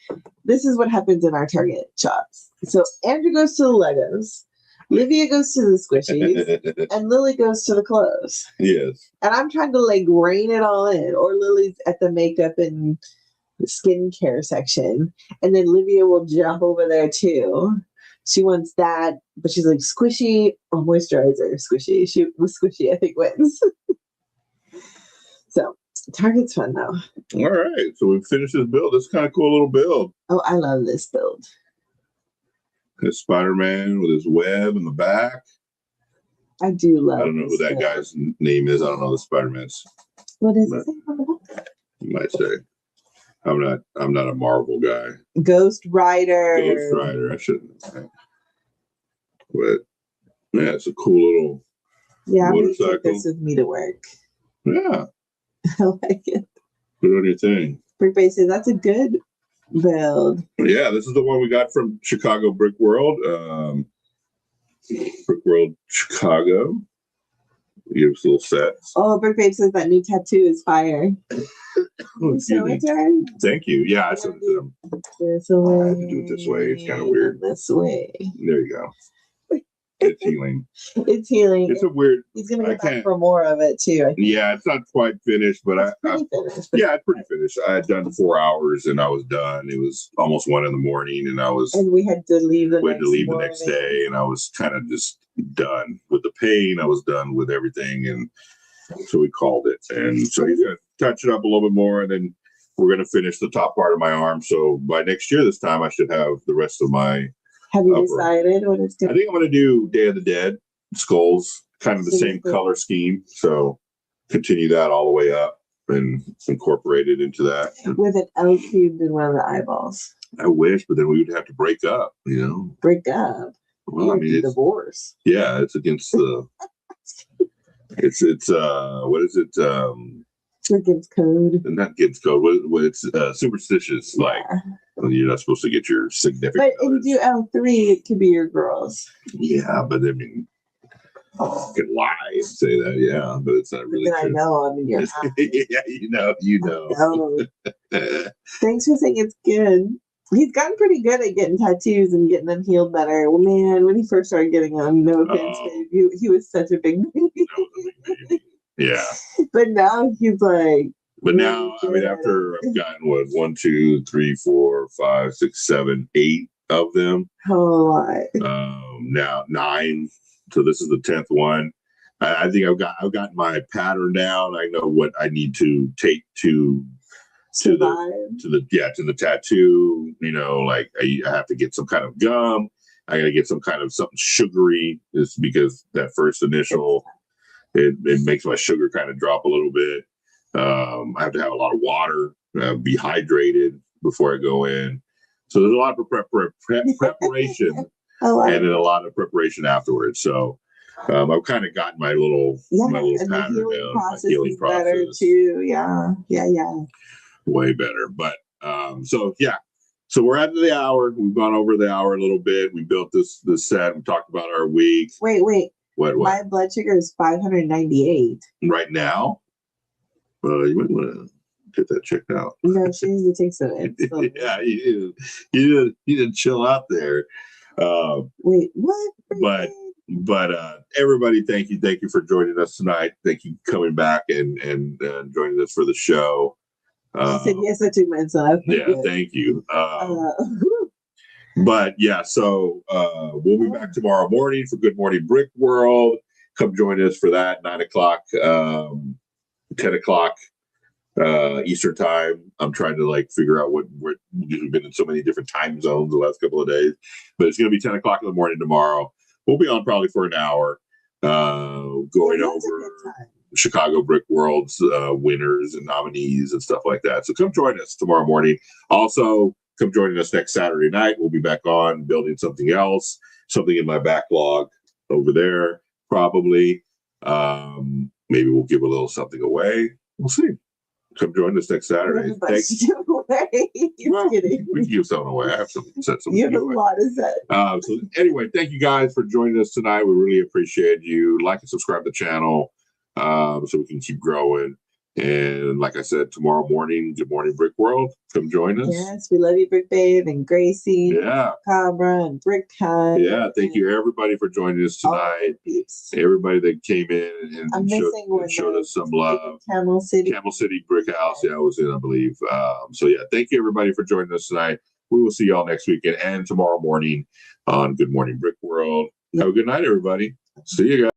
this is what happens in our Target shops. So Andrew goes to the Legos. Livia goes to the squishies. And Lily goes to the clothes. Yes. And I'm trying to rein it all in. Or Lily's at the makeup and skincare section, and then Livia will jump over there too. She wants that, but she's like squishy or moisturizer. Squishy. She was squishy, I think, wins. So Target's fun though. All right, so we've finished this build. It's kind of cool little build. Oh, I love this build. There's Spider-Man with his web in the back. I do love. I don't know who that guy's name is. I don't know the Spider-Man's. What is it? You might say. I'm not a Marvel guy. Ghost Rider. Ghost Rider. I shouldn't. But yeah, it's a cool little motorcycle. I'm gonna take this with me to work. Yeah, I like it. Put on your thing. Brick Bay says that's a good build. Yeah, this is the one we got from Chicago Brick World. Brick World Chicago. Give us a little set. Oh, Brick Babe says that new tattoo is fire. Excuse me. Thank you. Yeah, I sent it to them. This way. I can do it this way. It's kind of weird. This way. There you go. It's healing. It's healing. It's a weird. He's gonna get back for more of it too. I think. Yeah, it's not quite finished, but it's finished. Yeah, it's pretty finished. I had done 4 hours and I was done. It was almost 1 a.m. and we had to leave the next day, and I was kind of just done with the pain. I was done with everything, and so we called it. And so he's gonna touch it up a little bit more, and then we're gonna finish the top part of my arm. So by next year, this time I should have the rest of my. Have you decided what it's going to be? I think I'm going to do Day of the Dead skulls, kind of the same color scheme. So continue that all the way up and incorporate it into that. With an L cubed in one of the eyeballs. I wish, but then we would have to break up, Break up? Well, I mean, it's divorce. Yeah, it's against the. it's what is it? Against code. Not against code. What it's superstitious. Yeah. Like you're not supposed to get your significant. But if you do L3, it could be your girls. Yeah, but I mean, you can lie and say that. Yeah, but it's not really. True. I know. I mean, you're yeah, you know. Thanks for saying it's good. He's gotten pretty good at getting tattoos and getting them healed better. Well, man, when he first started getting them, no offense, babe, he was such a big baby. Yeah. But now he's like. But now, I mean, after I've gotten 1, 2, 3, 4, 5, 6, 7, 8 of them. Oh, now 9. So this is the 10th one. I think I've gotten my pattern down. I know what I need to take to the tattoo. Like I have to get some kind of gum. I got to get some kind of something sugary. It's because that first initial, it makes my sugar kind of drop a little bit. I have to have a lot of water, be hydrated before I go in. So there's a lot of preparation and then a lot of preparation afterwards. So I've kind of gotten my little pattern down. My healing process better too. Yeah. Way better. But so we're at the hour. We've gone over the hour a little bit. We built this set. We talked about our week. Wait. What? My blood sugar is 598 right now. You might want to get that checked out. No, she needs to take some. Yeah, you didn't chill out there. Wait, what? But everybody, thank you for joining us tonight. Thank you for coming back and joining us for the show. I said yes, I took myself. Yeah, thank you. But yeah, so we'll be back tomorrow morning for Good Morning Brick World. Come join us for that 9 o'clock. 10 o'clock Eastern time. I'm trying to figure out what we've been in so many different time zones the last couple of days, but it's going to be 10 o'clock in the morning tomorrow. We'll be on probably for an hour, going over Chicago Brick World's winners and nominees and stuff like that. So come join us tomorrow morning. Also, come join us next Saturday night. We'll be back on building something else, something in my backlog over there, probably. Maybe we'll give a little something away. We'll see. Come join us next Saturday. Kidding. We can give something away. I have some. You have a lot of that. So anyway, thank you guys for joining us tonight. We really appreciate you. Like and subscribe to the channel so we can keep growing. And like I said, tomorrow morning, Good Morning Brick World. Come join us. Yes, we love you, Brick Babe and Gracie. Yeah. Cabra and Brick Hunt. Yeah, thank you everybody for joining us tonight. Everybody that came in and showed us some love. Camel City Brick House. Yeah, I was in, I believe. So yeah, thank you everybody for joining us tonight. We will see y'all next weekend and tomorrow morning on Good Morning Brick World. Have a good night, everybody. See you guys.